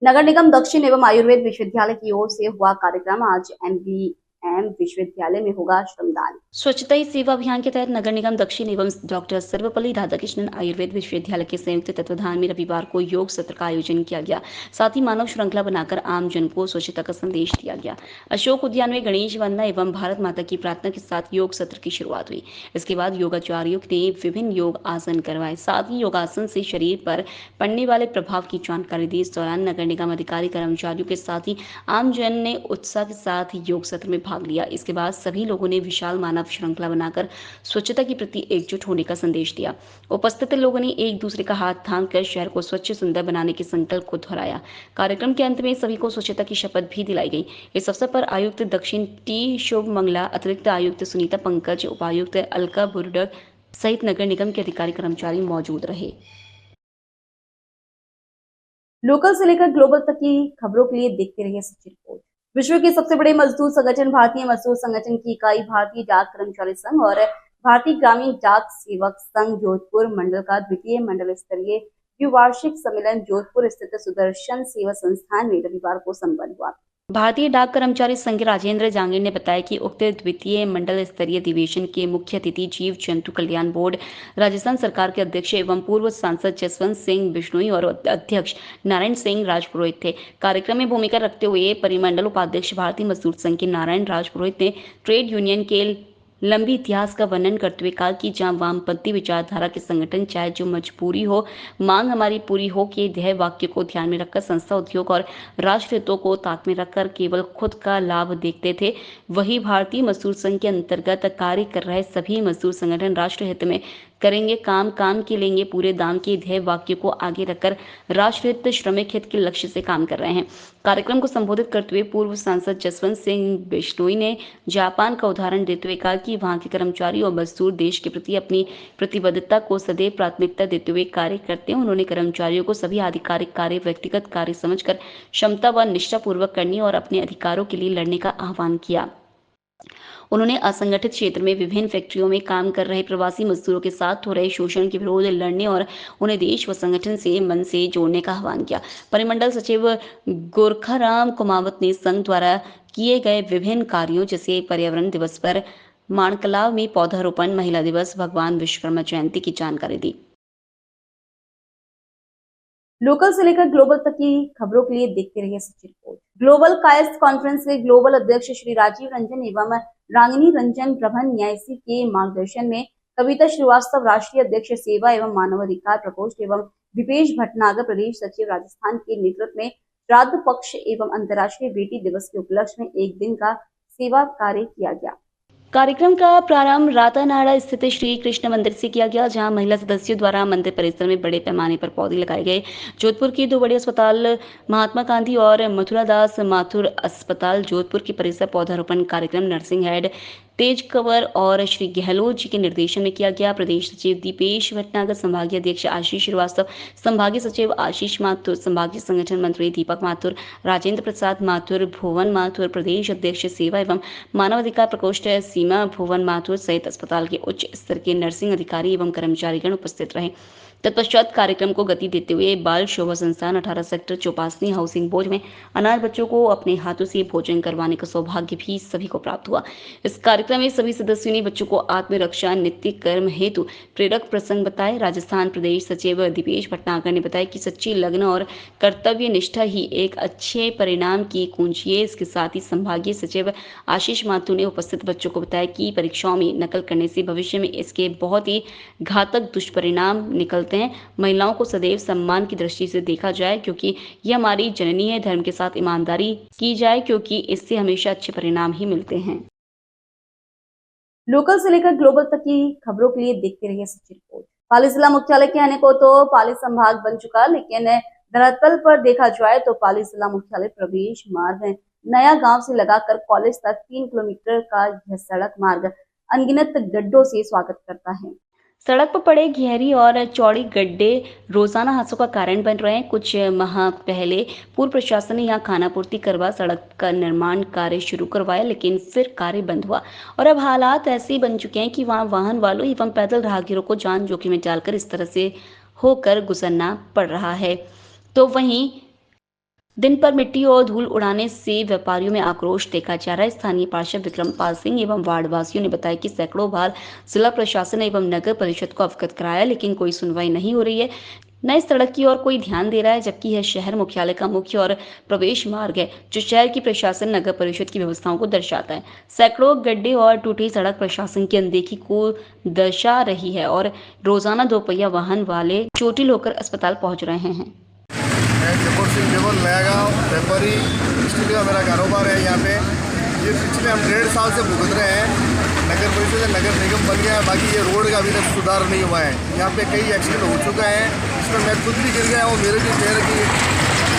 नगर निगम दक्षिण एवं आयुर्वेद विश्वविद्यालय की ओर से हुआ कार्यक्रम। आज एमबीएम विश्वविद्यालय में होगा श्रमदान। स्वच्छता ही सेवा अभियान के तहत नगर निगम दक्षिण एवं डॉक्टर सर्वपल्ली राधाकृष्णन आयुर्वेद विश्वविद्यालय के संयुक्त तत्वाधान में रविवार को योग सत्र का आयोजन किया गया। साथ ही मानव श्रृंखला बनाकर आम जन को स्वच्छता का संदेश दिया गया। अशोक उद्यान में गणेश वंदना एवं भारत माता की प्रार्थना के साथ योग सत्र की शुरुआत हुई। इसके बाद योगाचार्यों ने विभिन्न योग आसन करवाए। साथ ही योगासन से शरीर पर पड़ने वाले प्रभाव की जानकारी दी। इस दौरान नगर निगम अधिकारी कर्मचारियों के साथ ही आम जन ने उत्साह के साथ योग सत्र में भाग लिया। इसके बाद सभी लोगों ने विशाल मानव श्रृंखला बनाकर स्वच्छता के प्रति एकजुट होने का संदेश दिया। उपस्थित लोगों ने एक दूसरे का हाथ थामकर शहर को स्वच्छ सुंदर बनाने के संकल्प को दोहराया। कार्यक्रम के अंत में सभी को स्वच्छता की शपथ भी दिलाई गई। इस अवसर पर आयुक्त दक्षिण टी शुभ मंगला, अतिरिक्त आयुक्त सुनीता पंकज, उपायुक्त अलका बुर्डक सहित नगर निगम के अधिकारी कर्मचारी मौजूद रहे। लोकल से लेकर ग्लोबल तक की खबरों के लिए देखते रहिए सच्ची रिपोर्ट। विश्व के सबसे बड़े मजदूर संगठन भारतीय मजदूर संगठन की इकाई भारतीय डाक कर्मचारी संघ और भारतीय ग्रामीण डाक सेवक संघ जोधपुर मंडल का द्वितीय मंडल स्तरीय द्विवार्षिक सम्मेलन जोधपुर स्थित सुदर्शन सेवा संस्थान में रविवार को संपन्न हुआ। भारतीय डाक कर्मचारी संघ के राजेंद्र जांगिड़ ने बताया कि उक्त द्वितीय मंडल स्तरीय अधिवेशन के मुख्य अतिथि जीव जंतु कल्याण बोर्ड राजस्थान सरकार के अध्यक्ष एवं पूर्व सांसद जसवंत सिंह बिश्नोई और अध्यक्ष नारायण सिंह राजपुरोहित थे। कार्यक्रम में भूमिका रखते हुए परिमंडल उपाध्यक्ष भारतीय मजदूर संघ के नारायण राजपुरोहित ने ट्रेड यूनियन के लंबी इतिहास का वर्णन करते हुए कहा कि जहां वामपंथी विचारधारा के संगठन चाहे जो मजबूरी हो मांग हमारी पूरी हो के ध्येय वाक्य को ध्यान में रखकर संस्था, उद्योग और राष्ट्र हितों को ताक में रखकर केवल खुद का लाभ देखते थे, वही भारतीय मजदूर संघ के अंतर्गत कार्य कर रहे सभी मजदूर संगठन राष्ट्र हित में करेंगे काम के लेंगे पूरे दाम के ध्येय वाक्य को आगे रखकर राष्ट्रहित श्रमिक हित के लक्ष्य से काम कर रहे हैं। कार्यक्रम को संबोधित करते हुए पूर्व सांसद जसवंत सिंह बिश्नोई ने जापान का उदाहरण देते हुए कहा कि वहां के कर्मचारी और मजदूर देश के प्रति अपनी प्रतिबद्धता को सदैव प्राथमिकता देते हुए कार्य करते हैं। उन्होंने कर्मचारियों को सभी आधिकारिक कार्य व्यक्तिगत कार्य समझकर क्षमता व निष्ठा पूर्वक करने और अपने अधिकारों के लिए लड़ने का आह्वान किया। उन्होंने असंगठित क्षेत्र में विभिन्न फैक्ट्रियों में काम कर रहे प्रवासी मजदूरों के साथ हो रहे शोषण के विरोध लड़ने और उन्हें देश व संगठन से मन से जोड़ने का आह्वान किया। परिमंडल सचिव गोरखाराम कुमावत ने संघ द्वारा किए गए विभिन्न कार्यों जैसे पर्यावरण दिवस पर माणकलाव में पौधारोपण, महिला दिवस, भगवान विश्वकर्मा जयंती की जानकारी दी। लोकल से लेकर ग्लोबल तक की खबरों के लिए देखते रहिए सच्ची रिपोर्ट। ग्लोबल कायस्थ कॉन्फ्रेंस के ग्लोबल अध्यक्ष श्री राजीव रंजन एवं रागिनी रंजन प्रबंध न्यासी के मार्गदर्शन में कविता श्रीवास्तव राष्ट्रीय अध्यक्ष सेवा एवं मानवाधिकार प्रकोष्ठ एवं दीपेश भटनागर प्रदेश सचिव राजस्थान के नेतृत्व में श्राद्ध पक्ष एवं अंतर्राष्ट्रीय बेटी दिवस के उपलक्ष्य में एक दिन का सेवा कार्य किया गया। कार्यक्रम का प्रारंभ रातानाडा स्थित श्री कृष्ण मंदिर से किया गया, जहां महिला सदस्यों द्वारा मंदिर परिसर में बड़े पैमाने पर पौधे लगाए गए। जोधपुर के दो बड़े अस्पताल महात्मा गांधी और मथुरादास माथुर अस्पताल जोधपुर के परिसर पौधारोपण कार्यक्रम नर्सिंग हेड तेज कंवर और श्री गहलोत जी के निर्देशन में किया गया। प्रदेश सचिव दीपेश भटनागर, संभागीय अध्यक्ष आशीष श्रीवास्तव, संभागीय सचिव आशीष माथुर, संभागीय संगठन मंत्री दीपक माथुर, राजेंद्र प्रसाद माथुर, भुवन माथुर, प्रदेश अध्यक्ष सेवा एवं मानवाधिकार प्रकोष्ठ सीमा भुवन माथुर सहित अस्पताल के उच्च स्तर के नर्सिंग अधिकारी एवं कर्मचारीगण उपस्थित रहे। तत्पश्चात कार्यक्रम को गति देते हुए बाल शोभा संस्थान 18 सेक्टर चौपासनी हाउसिंग बोर्ड में अनाथ बच्चों को अपने हाथों से भोजन करवाने का सौभाग्य भी सभी को प्राप्त हुआ। इस कार्यक्रम में सभी सदस्यों ने बच्चों को आत्मरक्षा नित्य कर्म हेतु प्रेरक प्रसंग बताए। राजस्थान प्रदेश सचिव दीपेश भटनागर ने बताया कि सच्ची लगन और कर्तव्य निष्ठा ही एक अच्छे परिणाम की कुंजी है। इसके साथ ही संभागीय सचिव आशीष माथुर ने उपस्थित बच्चों को बताया कि परीक्षाओं में नकल करने से भविष्य में इसके बहुत ही घातक दुष्परिणाम निकलते हैं। महिलाओं को सदैव सम्मान की दृष्टि से देखा जाए क्योंकि यह हमारी जननी है। धर्म के साथ ईमानदारी की जाए क्योंकि इससे हमेशा अच्छे परिणाम ही मिलते हैं। लोकल से लेकर ग्लोबल तक की खबरों के लिए देखते रहिए सच्ची रिपोर्ट। पाली जिला मुख्यालय कहने को तो पाली संभाग बन चुका, लेकिन धरातल पर देखा जाए तो पाली जिला मुख्यालय प्रवेश मार्ग नया गांव से लगाकर कॉलेज तक 3 किलोमीटर का यह सड़क मार्ग अनगिनत गड्ढों से स्वागत करता है। सड़क पर पड़े गहरी और चौड़ी गड्ढे रोजाना हादसों का कारण बन रहे हैं। कुछ माह पहले पूर्व प्रशासन ने यहां खानापूर्ति करवा सड़क का निर्माण कार्य शुरू करवाया, लेकिन फिर कार्य बंद हुआ और अब हालात ऐसे बन चुके हैं कि वहां वाहन वालों एवं पैदल राहगीरों को जान जोखिम में डालकर इस तरह से होकर गुजरना पड़ रहा है। तो वहीं दिन पर मिट्टी और धूल उड़ाने से व्यापारियों में आक्रोश देखा जा रहा है। स्थानीय पार्षद विक्रम पाल सिंह एवं वार्डवासियों ने बताया कि सैकड़ों बार जिला प्रशासन एवं नगर परिषद को अवगत कराया, लेकिन कोई सुनवाई नहीं हो रही है। न इस सड़क की ओर कोई ध्यान दे रहा है, जबकि यह शहर मुख्यालय का मुख्य और प्रवेश मार्ग है, जो शहर की प्रशासन नगर परिषद की व्यवस्थाओं को दर्शाता है। सैकड़ों गड्ढे और टूटी सड़क प्रशासन की अनदेखी को दर्शा रही है और रोजाना दोपहिया वाहन वाले चोटिल होकर अस्पताल पहुंच रहे हैं। मैं जयपुर सिंह देवल नया गाँव व्यापारी स्टील का मेरा कारोबार है। यहाँ पे ये पिछले हम 1.5 साल से भुगत रहे हैं। नगर परिषद नगर निगम बन गया है, बाकी ये रोड का अभी तक सुधार नहीं हुआ है। यहाँ पे कई एक्सीडेंट हो चुका है, इसमें मैं खुद भी गिर गया हूँ, मेरे भी पैर की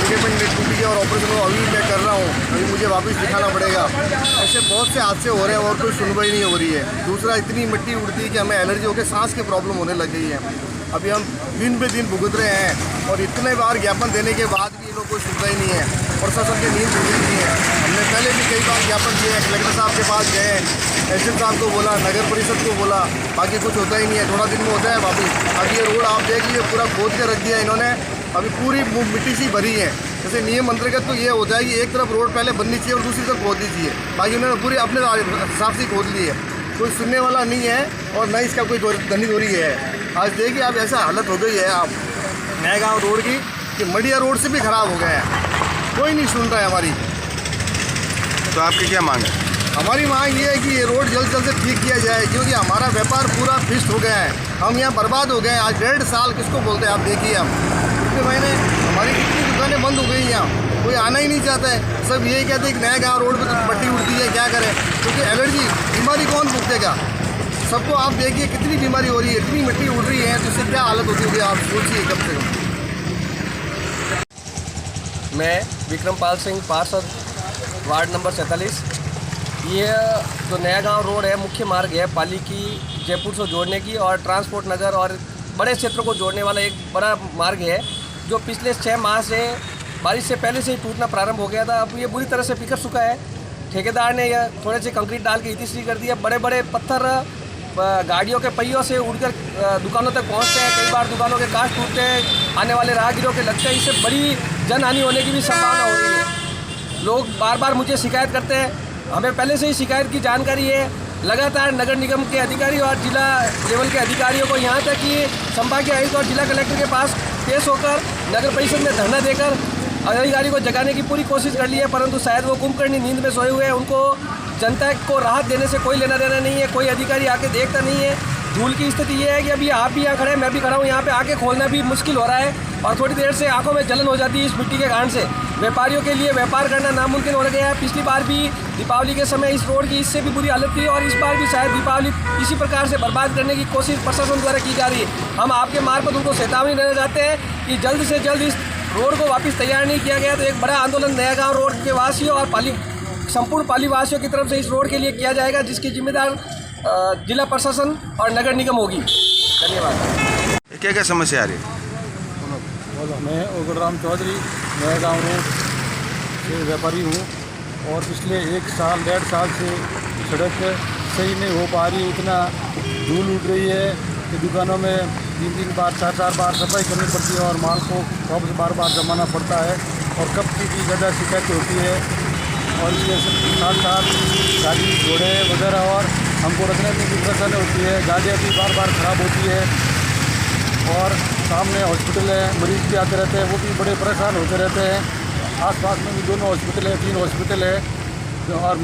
लिगामेंट टूट गया और ऑपरेशन को अभी मैं कर रहा हूँ, अभी मुझे वापस दिखाना पड़ेगा। ऐसे बहुत से हादसे हो रहे हैं और कोई सुनवाई नहीं हो रही है। दूसरा, इतनी मिट्टी उड़ती है कि हमें एलर्जी होकर सांस की प्रॉब्लम होने लग गई है। अभी हम दिन पे दिन भुगत रहे हैं और इतने बार ज्ञापन देने के बाद भी इन लोग कोई सुनवाई नहीं है। प्रशासन की नींद खुली नहीं है। हमने पहले भी कई बार ज्ञापन दिए, कलेक्टर साहब के पास गए, एसडीएम साहब को बोला, नगर परिषद को बोला, बाकी कुछ होता ही नहीं है। थोड़ा दिन में होता है वापिस। अब ये रोड आप देख लीजिए, पूरा खोद के रख दिया इन्होंने, अभी पूरी मिट्टी सी भरी है। जैसे नियम अंतर्गत तो ये होता है कि एक तरफ रोड पहले बननी चाहिए और दूसरी तरफ खोद दी चाहिए, बाकी उन्होंने पूरी अपने हिसाब से खोद ली है। कोई सुनने वाला नहीं है और न इसका कोई धनीधोरी है। आज देखिए आप, ऐसा हालत हो गई है आप नया गाँव रोड की कि मडिया रोड से भी खराब हो गया है। कोई नहीं सुन रहा है हमारी। तो आपकी क्या मांग है? हमारी मांग ये है कि ये रोड जल्द से ठीक किया जाए, क्योंकि हमारा व्यापार पूरा फिस्ट हो गया है। हम यहाँ बर्बाद हो गए हैं। आज 1.5 साल किसको बोलते हैं आप देखिए। हम पिछले महीने हमारी कितनी दुकानें बंद हो गई यहाँ, कोई आना ही नहीं चाहता है। सब यही कहते हैं कि नया गाँव रोड पर तो मट्टी उड़ती है, क्या करें, क्योंकि एलर्जी बीमारी कौन भुगतेगा। सबको आप देखिए कितनी बीमारी हो रही है, इतनी मिट्टी उड़ रही है, तो इससे क्या हालत होती होगी आप सोचिए कम से कम। मैं विक्रम पाल सिंह, पार्षद, वार्ड नंबर 47। ये जो नया गांव रोड है, मुख्य मार्ग है पाली की जयपुर से जोड़ने की और ट्रांसपोर्ट नगर और बड़े क्षेत्रों को जोड़ने वाला एक बड़ा मार्ग है, जो पिछले 6 माह से बारिश से पहले से ही टूटना प्रारंभ हो गया था। अब ये बुरी तरह से बिखर चुका है। ठेकेदार ने यह थोड़े से कंक्रीट डाल के इतिश्री कर दिया। बड़े बड़े पत्थर गाड़ियों के पहियों से उड़कर दुकानों तक पहुंचते हैं। कई बार दुकानों के कांच टूटते हैं, आने वाले राहगीरों के लगते हैं। इससे बड़ी जनहानि होने की भी संभावना हो रही है। लोग बार बार मुझे शिकायत करते हैं, हमें पहले से ही शिकायत की जानकारी है। लगातार नगर निगम के अधिकारी और जिला लेवल के अधिकारियों को, यहाँ तक कि संभागीय आयुक्त और जिला कलेक्टर के पास पेश होकर नगर परिषद में धरना देकर अधिकारी को जगाने की पूरी कोशिश कर ली है, परंतु शायद वो कुंभकर्णी नींद में सोए हुए हैं। उनको जनता को राहत देने से कोई लेना देना नहीं है, कोई अधिकारी आके देखता नहीं है। धूल की स्थिति ये है कि अभी आप भी यहाँ खड़े हैं, मैं भी खड़ा हूँ, यहाँ पे आके खोलना भी मुश्किल हो रहा है और थोड़ी देर से आंखों में जलन हो जाती है इस मिट्टी के कारण से। व्यापारियों के लिए व्यापार करना नामुमकिन हो गया है। पिछली बार भी दीपावली के समय इस रोड की इससे भी बुरी हालत थी और इस बार भी शायद दीपावली इसी प्रकार से बर्बाद करने की कोशिश प्रशासन द्वारा की जा रही है। हम आपके मार्फत उनको चेतावनी देना चाहते हैं कि जल्द से जल्द इस रोड को वापस तैयार नहीं किया गया तो एक बड़ा आंदोलन नया गाँव रोड के वासियों और संपूर्ण पाली वासियों की तरफ से इस रोड के लिए किया जाएगा, जिसकी जिम्मेदार जिला प्रशासन और नगर निगम होगी। धन्यवाद। क्या क्या समस्या आ रही है? मैं उगड़राम चौधरी नया गाँव रोड से व्यापारी हूँ और पिछले 1 साल 1.5 साल से सड़क सही नहीं हो पा रही। इतना धूल उड़ रही है कि दुकानों में 3 बार 4 बार सफाई करनी पड़ती है और माल को वापस बार जमाना पड़ता है और कब की ज़्यादा शिकायत होती है। और इसके साथ गाड़ी घोड़े वगैरह और हमको रखने में भी परेशानी होती है। गाड़ियाँ भी बार ख़राब होती है और सामने हॉस्पिटल है, मरीज़ भी आते रहते हैं, वो भी बड़े परेशान होते रहते हैं। आसपास में भी 2 हॉस्पिटल है, 3 हॉस्पिटल है और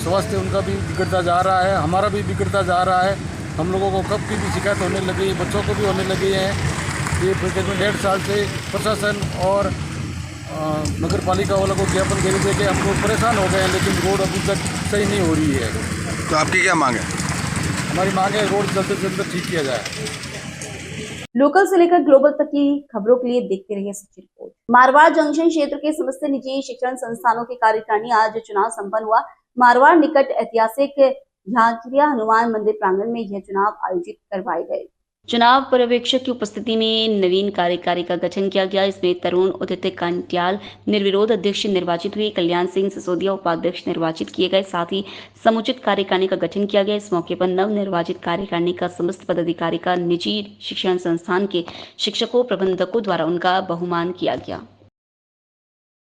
स्वास्थ्य उनका भी बिगड़ता जा रहा है, हमारा भी बिगड़ता जा रहा है। हम लोगों को कब की भी शिकायत होने लगी, बच्चों को भी होने लगी है। ये तकरीबन 1.5 साल से प्रशासन और नगर पालिका वालों को ज्ञापन दे के हम लोग परेशान हो गए हैं, लेकिन रोड अभी तक सही नहीं हो रही है। तो आपकी क्या मांग है? हमारी मांग है रोड जल्द से जल्द ठीक किया जाए। लोकल से लेकर ग्लोबल तक की खबरों के लिए देखते रहिए सच्ची रिपोर्ट। मारवाड़ जंक्शन क्षेत्र के समस्त निजी शिक्षण संस्थानों की कार्यकारिणी आज चुनाव संपन्न हुआ। मारवाड़ निकट ऐतिहासिक झांझरिया हनुमान मंदिर प्रांगण में यह चुनाव आयोजित करवाए गए। चुनाव पर्यवेक्षक की उपस्थिति में नवीन कार्यकारी का गठन किया गया। इसमें तरुण उदित कांटियाल निर्विरोध अध्यक्ष निर्वाचित हुए, कल्याण सिंह सिसोदिया उपाध्यक्ष निर्वाचित किए गए, साथ ही समुचित कार्यकारिणी का गठन किया गया। इस मौके पर नव निर्वाचित कार्यकारिणी का समस्त पदाधिकारी का निजी शिक्षण संस्थान के शिक्षकों प्रबंधकों द्वारा उनका बहुमान किया गया।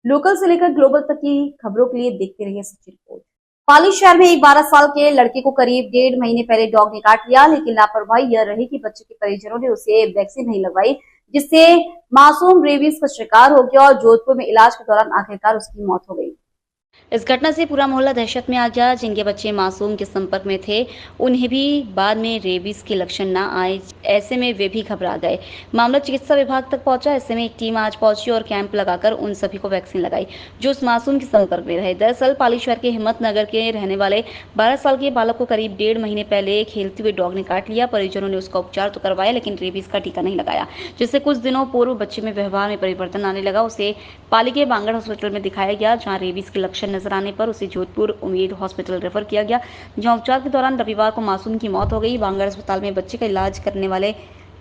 लोकल से लेकर ग्लोबल तक की खबरों के लिए देखते रहिए सच्ची रिपोर्ट। पाली शहर में एक 12 साल के लड़के को करीब 1.5 महीने पहले डॉग ने काट लिया, लेकिन लापरवाही यह रही कि बच्चे के परिजनों ने उसे वैक्सीन नहीं लगवाई, जिससे मासूम रेबीज का शिकार हो गया और जोधपुर में इलाज के दौरान आखिरकार उसकी मौत हो गई। इस घटना से पूरा मोहल्ला दहशत में आ गया। जिनके बच्चे मासूम के संपर्क में थे उन्हें भी बाद में रेबीज के लक्षण न आए, ऐसे में वे भी घबरा गए। मामला चिकित्सा विभाग तक पहुंचा। ऐसे में एक टीम आज पहुंची और कैंप लगाकर उन सभी को वैक्सीन लगाई जो उस मासूम के संपर्क में रहे। दरअसल पाली शहर के हिम्मतनगर के रहने वाले 12 साल के बालक को करीब 1.5 महीने पहले खेलते हुए डॉग ने काट लिया। परिजनों ने उसका उपचार तो करवाया, लेकिन रेबीज का टीका नहीं लगाया, जिससे कुछ दिनों पूर्व बच्चे में व्यवहार में परिवर्तन आने लगा। उसे पाली के बांगड़ हॉस्पिटल में दिखाया गया, जहाँ रेबीज के लक्षण नजर आने पर उसे जोधपुर उम्मीद हॉस्पिटल रेफर किया गया, जहां उपचार के दौरान रविवार को मासूम की मौत हो गई। बांगड़ अस्पताल में बच्चे का इलाज करने वाले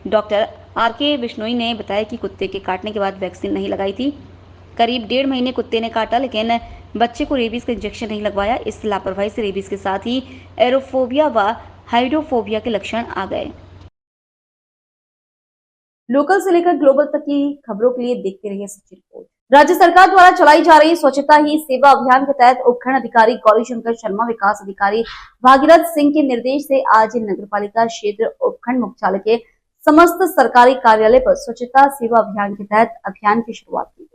डॉक्टर आर.के. बिश्नोई ने बताया कि कुत्ते के काटने के बाद वैक्सीन नहीं लगाई थी। करीब 1.5 महीने कुत्ते ने काटा, लेकिन बच्चे को रेबीज का इंजेक्शन नहीं लगवाया। इस लापरवाही से रेबीज के साथ ही एरोफोबिया व हाइड्रोफोबिया के लक्षण आ गए। लोकल से लेकर ग्लोबल तक की खबरों के लिए देखते रहिए सच्ची रिपोर्ट। राज्य सरकार द्वारा चलाई जा रही स्वच्छता ही सेवा अभियान के तहत उपखंड अधिकारी गौरी शंकर शर्मा, विकास अधिकारी भागीरथ सिंह के निर्देश से आज नगरपालिका क्षेत्र उपखंड मुख्यालय के समस्त सरकारी कार्यालय पर स्वच्छता सेवा अभियान के तहत अभियान की शुरुआत की गई।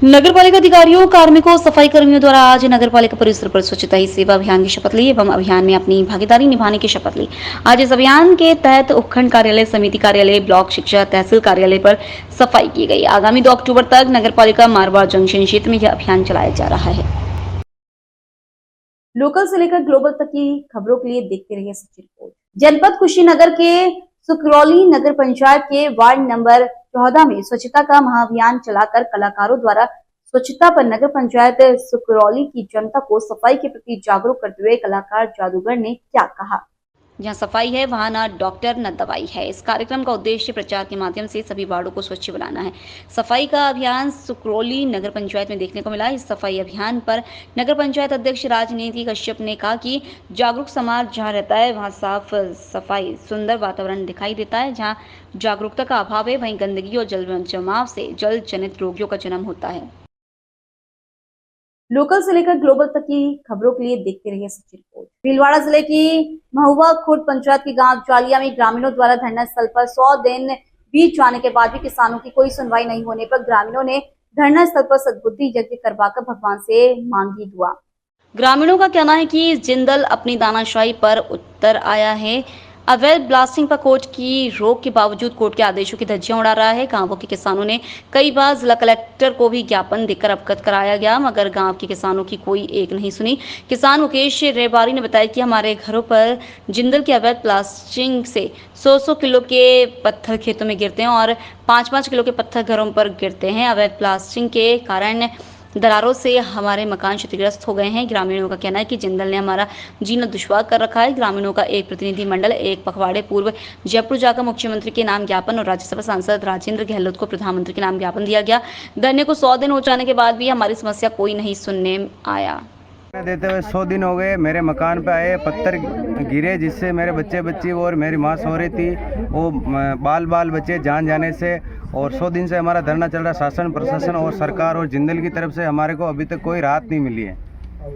नगर पालिका अधिकारियों, कार्मिकों, सफाई कर्मियों द्वारा आज नगर पालिका परिसर पर स्वच्छता ही सेवा अभियान की शपथ ली एवं अभियान में अपनी भागीदारी निभाने की शपथ ली। आज इस अभियान के तहत उपखंड कार्यालय, समिति कार्यालय, ब्लॉक शिक्षा, तहसील कार्यालय पर सफाई की गई। आगामी 2 अक्टूबर तक नगर पालिका मारवाड़ जंक्शन क्षेत्र में यह अभियान चलाया जा रहा है। लोकल से लेकर ग्लोबल तक की खबरों के लिए देखते रहिए सच्ची रिपोर्ट। जनपद कुशीनगर के सुकरौली नगर पंचायत के वार्ड नंबर 14 में स्वच्छता का महाअभियान चलाकर कलाकारों द्वारा स्वच्छता पर नगर पंचायत सुकरौली की जनता को सफाई के प्रति जागरूक करते हुए कलाकार जादूगर ने क्या कहा। जहाँ सफाई है वहाँ ना डॉक्टर न दवाई है। इस कार्यक्रम का उद्देश्य प्रचार के माध्यम से सभी वार्डों को स्वच्छ बनाना है। सफाई का अभियान सुकरौली नगर पंचायत में देखने को मिला। इस सफाई अभियान पर नगर पंचायत अध्यक्ष राजनीति कश्यप ने कहा कि जागरूक समाज जहाँ रहता है वहाँ साफ सफाई सुंदर वातावरण दिखाई देता है। जहाँ जागरूकता का अभाव है वहीं गंदगी और जल जमाव से जल जनित रोगियों का जन्म होता है। लोकल से लेकर ग्लोबल तक की खबरों के लिए देखते रहिए सच्ची रिपोर्ट। भीलवाड़ा जिले की महुआ खुर्द पंचायत के गांव जालिया में ग्रामीणों द्वारा धरना स्थल पर 100 दिन बीत जाने के बाद भी किसानों की कोई सुनवाई नहीं होने पर ग्रामीणों ने धरना स्थल पर सद्बुद्धि यज्ञ करवाकर भगवान से मांगी दुआ। ग्रामीणों का कहना है कि जिंदल अपनी दानाशाही पर उतर आया है। अवैध ब्लास्टिंग पर कोर्ट की रोक के बावजूद कोर्ट के आदेशों की धज्जियां उड़ा रहा है। गांवों के किसानों ने कई बार जिला कलेक्टर को भी ज्ञापन देकर अवगत कराया गया, मगर गांव के किसानों की कोई एक नहीं सुनी। किसान मुकेश रेबारी ने बताया कि हमारे घरों पर जिंदल की अवैध ब्लास्टिंग से 100 किलो के पत्थर खेतों में गिरते हैं और 5-5 किलो के पत्थर घरों पर गिरते हैं। अवैध ब्लास्टिंग के कारण दरारों से हमारे मकान क्षतिग्रस्त हो गए हैं। ग्रामीणों का कहना है कि जिंदल ने हमारा जीना दुश्वार कर रखा है। ग्रामीणों का एक प्रतिनिधि मंडल एक पखवाड़े पूर्व जयपुर जाकर मुख्यमंत्री के नाम ज्ञापन और राज्यसभा सांसद राजेंद्र गहलोत को प्रधानमंत्री के नाम ज्ञापन दिया गया। धरने को 100 दिन हो जाने के बाद भी हमारी समस्या कोई नहीं सुनने आया। देते हुए 100 दिन हो गए। मेरे मकान पे आए पत्थर गिरे, जिससे मेरे बच्चे बच्ची और मेरी माँ सो रही थी, वो बाल बच्चे जान जाने से। और 100 दिन से हमारा धरना चल रहा है। शासन, प्रशासन और सरकार और जिंदल की तरफ से हमारे को अभी तक कोई राहत नहीं मिली है।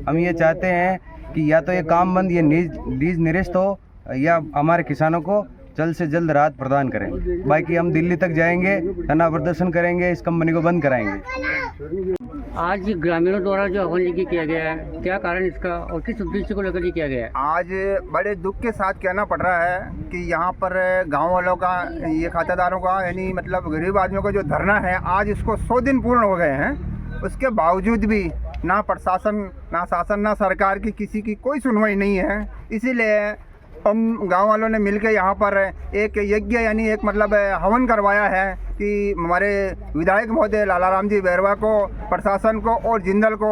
हम ये चाहते हैं कि या तो ये काम बंद, ये लीज निरस्त हो, या हमारे किसानों को जल्द से जल्द राहत प्रदान करें। बाकी हम दिल्ली तक जाएंगे, धरना प्रदर्शन करेंगे, इस कंपनी को बंद कराएंगे। आज ग्रामीणों द्वारा जो हवन किया गया है, क्या कारण इसका और किस उद्देश्य को लेकर किया गया है? आज बड़े दुख के साथ कहना पड़ रहा है कि यहाँ पर गांव वालों का, ये खातेदारों का, यानी मतलब गरीब आदमियों का जो धरना है, आज इसको 100 दिन पूर्ण हो गए हैं। उसके बावजूद भी ना प्रशासन, ना शासन, ना सरकार की किसी की कोई सुनवाई नहीं है। इसीलिए हम गांव वालों ने मिलकर यहाँ पर एक यज्ञ, यानी एक मतलब हवन करवाया है कि हमारे विधायक महोदय लालाराम जी बैरवा को, प्रशासन को और जिंदल को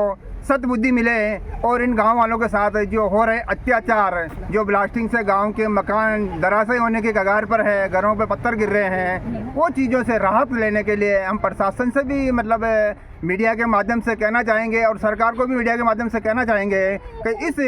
सद्बुद्धि मिले और इन गांव वालों के साथ जो हो रहे अत्याचार, जो ब्लास्टिंग से गांव के मकान धराशायी होने के कगार पर है, घरों पे पत्थर गिर रहे हैं, वो चीज़ों से राहत लेने के लिए हम प्रशासन से भी मतलब मीडिया के माध्यम से कहना चाहेंगे और सरकार को भी मीडिया के माध्यम से कहना चाहेंगे कि इस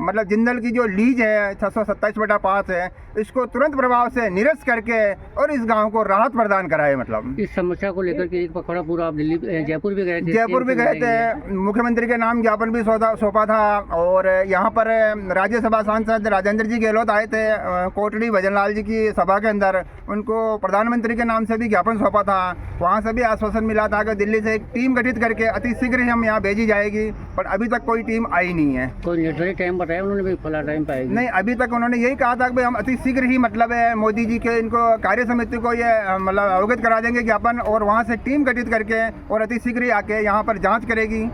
मतलब जिंदल की जो लीज है 627/5 है, इसको तुरंत प्रभाव से निरस्त करके और इस गांव को राहत प्रदान कराए। मतलब इस समस्या को लेकर के एक पकड़ा पूरा आप दिल्ली जयपुर भी गए थे? जयपुर भी गए थे, मुख्यमंत्री के नाम ज्ञापन भी सौंपा था, और यहाँ पर राज्यसभा सांसद राजेंद्र जी गहलोत आए थे कोटड़ी भजनलाल जी की सभा के अंदर, उनको प्रधानमंत्री के नाम से भी ज्ञापन सौंपा था। वहाँ से भी आश्वासन मिला था कि दिल्ली से एक टीम गठित करके अति शीघ्र ही हम यहाँ भेजी जाएगी, पर अभी तक कोई टीम आई नहीं है। कोई निर्धारित टाइम बताया उन्होंने भी फला टाइम पे आएगी? नहीं, अभी तक उन्होंने यही कहा था कि हम अति शीघ्र ही मतलब है मोदी जी के इनको कार्य समिति को ये मतलब अवगत करा देंगे ज्ञापन, और वहाँ से टीम गठित करके और अति शीघ्र ही आके यहाँ पर जांच करेगी,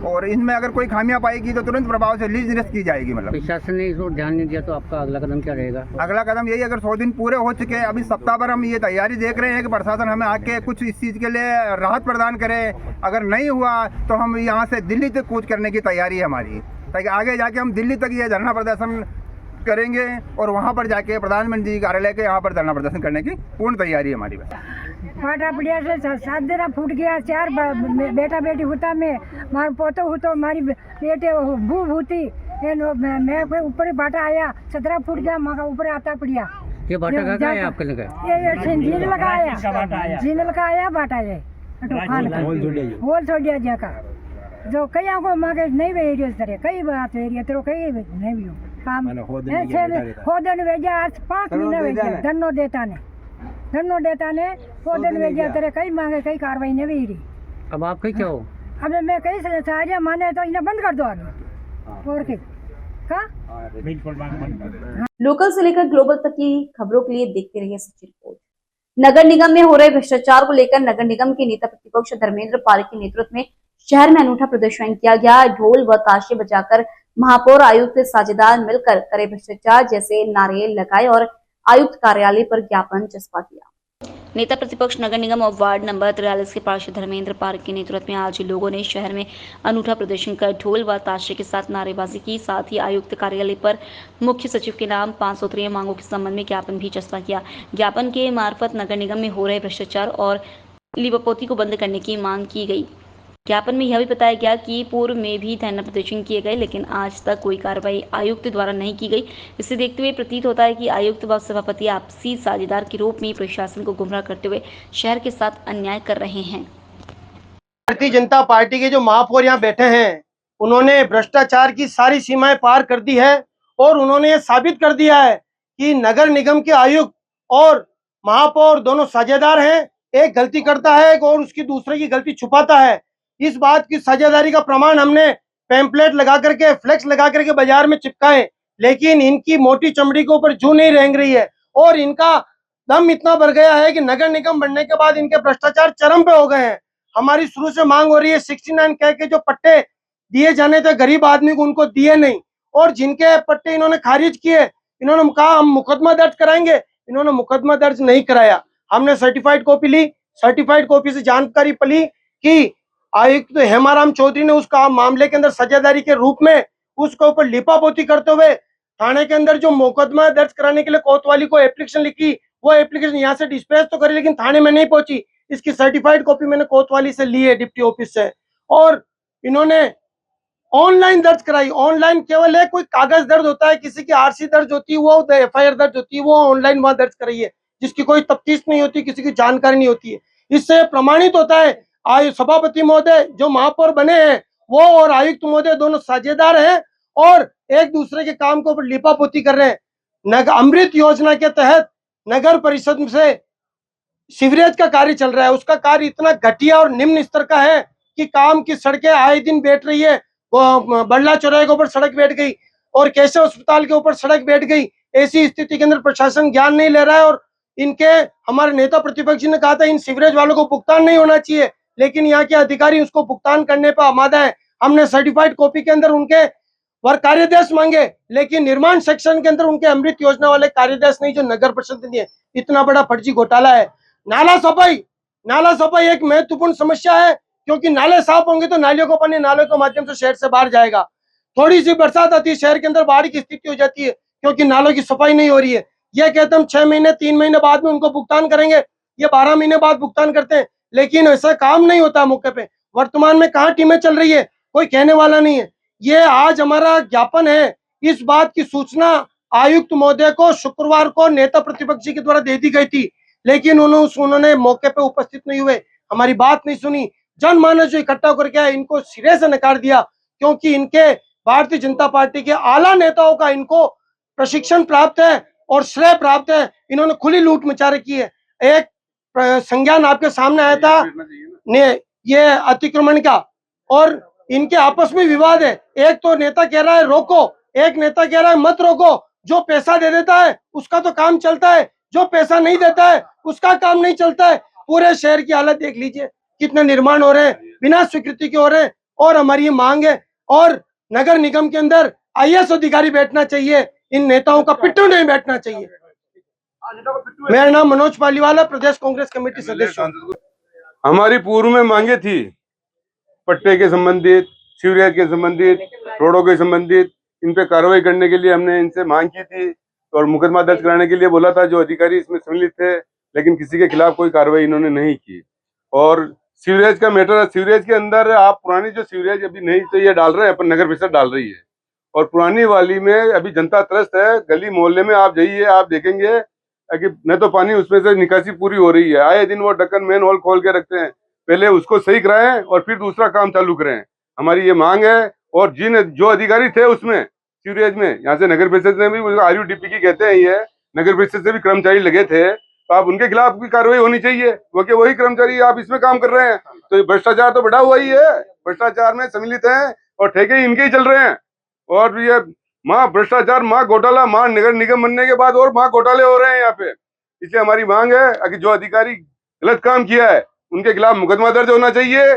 और इनमें अगर कोई खामियां पाएगी तो तुरंत प्रभाव से लीज निरस्त की जाएगी। मतलब प्रशासन ने इस ओर ध्यान नहीं दिया तो आपका अगला कदम क्या रहेगा? अगला कदम यही, अगर 100 दिन पूरे हो चुके हैं, अभी सप्ताह भर हम ये तैयारी देख रहे हैं कि प्रशासन हमें आके कुछ इस चीज़ के लिए राहत प्रदान करे। अगर नहीं हुआ तो हम यहाँ से दिल्ली तक कूच करने की तैयारी है हमारी, ताकि आगे जाके हम दिल्ली तक ये धरना प्रदर्शन करेंगे, और वहाँ पर जाके प्रधानमंत्री जी कार्यालय के यहाँ पर धरना प्रदर्शन करने की पूर्ण तैयारी है हमारी। फाटा पड़िया से 7 दिन फूट गया, 4 बेटा बेटी होता में, मार पोतो हो तो मारी बेटे भूख होती, मैं ऊपर बाटा आया 17 फुट गया, माँ का ऊपर आता पड़िया। ये बाटा का है आपके लगा? ये जीन लगाया, जीन लगाया बाटा ये होल छोड़ दिया जाका, जो कई को माँ के नहीं वेरियो तरह कई बात वेरियो तेरो कई नहीं भी काम हो दिन भेजा, आज 5 महीने भेजा, धनो देता ने वो दिन भेजा तेरे कई मांगे, कई कार्रवाई नहीं भी रही। अब आप कहीं क्या हो? अब मैं कई सारे माने तो इन्हें बंद कर दो आगे, और के का लोकल से लेकर ग्लोबल तक की खबरों के लिए देखते रहिए सच्ची रिपोर्ट। नगर निगम में हो रहे भ्रष्टाचार को लेकर नगर निगम के नेता प्रतिपक्ष धर्मेंद्र पाल के नेतृत्व में शहर में अनूठा प्रदर्शन किया गया। ढोल व ताशे बजाकर महापौर आयुक्त साझेदार मिलकर करे भ्रष्टाचार जैसे नारे लगाए और आयुक्त कार्यालय पर ज्ञापन चस्पा किया। नेता प्रतिपक्ष नगर निगम और वार्ड नंबर 43 के पार्षद धर्मेंद्र पाल के नेतृत्व में आज लोगों ने शहर में अनूठा प्रदर्शन कर ढोल व ताशे के साथ नारेबाजी की। साथ ही आयुक्त कार्यालय पर मुख्य सचिव के नाम 503 मांगों के संबंध में ज्ञापन भी चस्पा किया। ज्ञापन के मार्फत नगर निगम में हो रहे भ्रष्टाचार और लीपापोती को बंद करने की मांग की गई। ज्ञापन में यह भी बताया गया कि पूर्व में भी धरना प्रदर्शन किए गए, लेकिन आज तक कोई कार्रवाई आयुक्त द्वारा नहीं की गई। इसे देखते हुए प्रतीत होता है कि आयुक्त व सभापति आपसी साझेदार के रूप में प्रशासन को गुमराह करते हुए शहर के साथ अन्याय कर रहे हैं। भारतीय जनता पार्टी के जो महापौर यहाँ बैठे हैं, उन्होंने भ्रष्टाचार की सारी सीमाएं पार कर दी है, और उन्होंने ये साबित कर दिया है कि नगर निगम के आयुक्त और महापौर दोनों साझेदार हैं। एक गलती करता है और उसकी दूसरे की गलती छुपाता है। इस बात की साझेदारी का प्रमाण हमने पैम्पलेट लगा करके, फ्लेक्स लगा करके बाजार में चिपकाए, लेकिन इनकी मोटी चमड़ी के ऊपर जू नहीं रेंग रही है, और इनका दम इतना बढ़ गया है कि नगर निगम बनने के बाद इनके भ्रष्टाचार चरम पे हो गए हैं। हमारी शुरू से मांग हो रही है 69 कह के जो पट्टे दिए जाने थे गरीब आदमी को, उनको दिए नहीं, और जिनके पट्टे इन्होंने खारिज किए, इन्होंने कहा हम मुकदमा दर्ज कराएंगे, इन्होंने मुकदमा दर्ज नहीं कराया। हमने सर्टिफाइड कॉपी ली, सर्टिफाइड कॉपी से जानकारी पली कि आयुक्त हेमाराम चौधरी ने उसका मामले के अंदर साझेदारी के रूप में उसके ऊपर लिपापोती करते हुए थाने के अंदर जो मुकदमा दर्ज कराने के लिए कोतवाली को एप्लीकेशन लिखी, वो एप्लीकेशन यहाँ से डिस्पैच तो करी लेकिन थाने में नहीं पहुंची। इसकी सर्टिफाइड कॉपी मैंने कोतवाली से ली है डिप्टी ऑफिस से, और इन्होंने ऑनलाइन दर्ज कराई। ऑनलाइन केवल है कोई कागज दर्ज होता है, किसी की आरसी दर्ज होती है, वो FIR दर्ज होती है, वो ऑनलाइन वहां दर्ज कराई है, जिसकी कोई तफ्तीश नहीं होती, किसी की जानकारी नहीं होती है। इससे प्रमाणित होता है सभापति महोदय जो महापौर बने हैं वो और आयुक्त महोदय दोनों साझेदार हैं और एक दूसरे के काम को लिपापोती कर रहे हैं। अमृत योजना के तहत नगर परिषद से सीवरेज का कार्य चल रहा है, उसका कार्य इतना घटिया और निम्न स्तर का है कि काम की सड़कें आए दिन बैठ रही है। बड़ला चौराहे के ऊपर सड़क बैठ गई और कैसे अस्पताल के ऊपर सड़क बैठ गई। ऐसी स्थिति के अंदर प्रशासन ज्ञान नहीं ले रहा है, और इनके हमारे नेता प्रतिपक्ष जी ने कहा था इन सीवरेज वालों को भुगतान नहीं होना चाहिए, लेकिन यहाँ के अधिकारी उसको भुगतान करने पर आमादा है। हमने सर्टिफाइड कॉपी के अंदर उनके कार्यादेश मांगे, लेकिन निर्माण सेक्शन के अंदर उनके अमृत योजना वाले कार्यादेश नहीं जो नगर परिषद ने दिए। इतना बड़ा फर्जी घोटाला है। नाला सफाई एक महत्वपूर्ण समस्या है, क्योंकि नाले साफ होंगे तो नालियों को पानी नालों के माध्यम से शहर से बाहर जाएगा। थोड़ी सी बरसात आती है शहर के अंदर बाढ़ की स्थिति हो जाती है, क्योंकि नालों की सफाई नहीं हो रही है। ये कहते हम 6 महीने 3 महीने बाद में उनको भुगतान करेंगे, ये 12 महीने बाद भुगतान करते हैं, लेकिन ऐसा काम नहीं होता मौके पे। वर्तमान में कहाँ टीमें चल रही है कोई कहने वाला नहीं है। ये आज हमारा ज्ञापन है, इस बात की सूचना आयुक्त महोदय को शुक्रवार को नेता प्रतिपक्षी के द्वारा दे दी गई थी, लेकिन उन्होंने मौके पे उपस्थित नहीं हुए, हमारी बात नहीं सुनी। जनमानस जो इकट्ठा होकर के इनको सिरे से नकार दिया, क्योंकि इनके भारतीय जनता पार्टी के आला नेताओं का इनको प्रशिक्षण प्राप्त है और श्रेय प्राप्त है। इन्होंने खुली लूट मचा रखी है। एक संज्ञान आपके सामने आया था ये अतिक्रमण का, और इनके आपस में विवाद है। एक तो नेता कह रहा है रोको, एक नेता कह रहा है मत रोको। जो पैसा दे देता है उसका तो काम चलता है, जो पैसा नहीं देता है उसका काम नहीं चलता है। पूरे शहर की हालत देख लीजिए, कितने निर्माण हो रहे हैं बिना स्वीकृति के हो रहे हैं। और हमारी ये मांग है, और नगर निगम के अंदर IAS अधिकारी बैठना चाहिए, इन नेताओं का पिट्ठू नहीं बैठना चाहिए। मेरा नाम मनोज पालीवाला, प्रदेश कांग्रेस कमेटी सदस्य। हमारी पूर्व में मांगे थी, पट्टे के संबंधित, सीवरेज के संबंधित, रोडों के संबंधित, इन पे कार्रवाई करने के लिए हमने इनसे मांग की थी और मुकदमा दर्ज कराने के लिए बोला था जो अधिकारी इसमें सम्मिलित थे, लेकिन किसी के खिलाफ कोई कार्रवाई इन्होंने नहीं की। और सीवरेज का मैटर है, सीवरेज के अंदर आप पुरानी जो सीवरेज अभी नहीं तो ये डाल रहे हैं, अपन नगर परिषद डाल रही है, और पुरानी वाली में अभी जनता त्रस्त है। गली मोहल्ले में आप जाइए, आप देखेंगे कि न तो पानी उसमें से निकासी पूरी हो रही है, आए दिन वो ढक्कन मेन होल खोल के रखते हैं। पहले उसको सही कराएं और फिर दूसरा काम चालू करें, हमारी ये मांग है। और जो अधिकारी थे उसमें सीवरेज में, यहाँ से नगर परिषद ने भी RUDP की कहते हैं, ये नगर परिषद से भी कर्मचारी लगे थे, तो आप उनके खिलाफ भी कार्रवाई होनी चाहिए, क्योंकि वही कर्मचारी आप इसमें काम कर रहे हैं। तो भ्रष्टाचार तो बढ़ा हुआ ही है, भ्रष्टाचार में सम्मिलित हैं और ठेके इनके ही चल रहे हैं। और ये माँ भ्रष्टाचार, माँ घोटाला, माँ नगर निगम बनने के बाद और माँ घोटाले हो रहे हैं यहाँ पे। इसलिए हमारी मांग है कि जो अधिकारी गलत काम किया है उनके खिलाफ मुकदमा दर्ज होना चाहिए,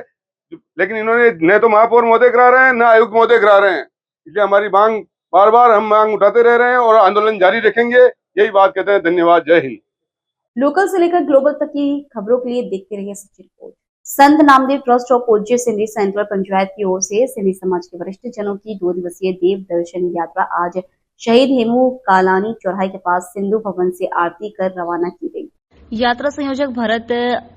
लेकिन इन्होंने न तो महापौर महोदय करा रहे हैं, न आयुक्त महोदय करा रहे हैं। इसलिए हमारी मांग बार बार हम मांग उठाते रह रहे हैं और आंदोलन जारी रखेंगे, यही बात कहते हैं। धन्यवाद, जय हिंद। लोकल से लेकर ग्लोबल तक की खबरों के लिए देखते रहिए सच्ची रिपोर्ट। संत नामदेव ट्रस्ट और पूज्य सिंधी सेंट्रल पंचायत की ओर से सिंधी समाज के वरिष्ठ जनों की 2 दिवसीय देव दर्शन यात्रा आज शहीद हेमू कालानी चौराहे के पास सिंधु भवन से आरती कर रवाना की गई। यात्रा संयोजक भरत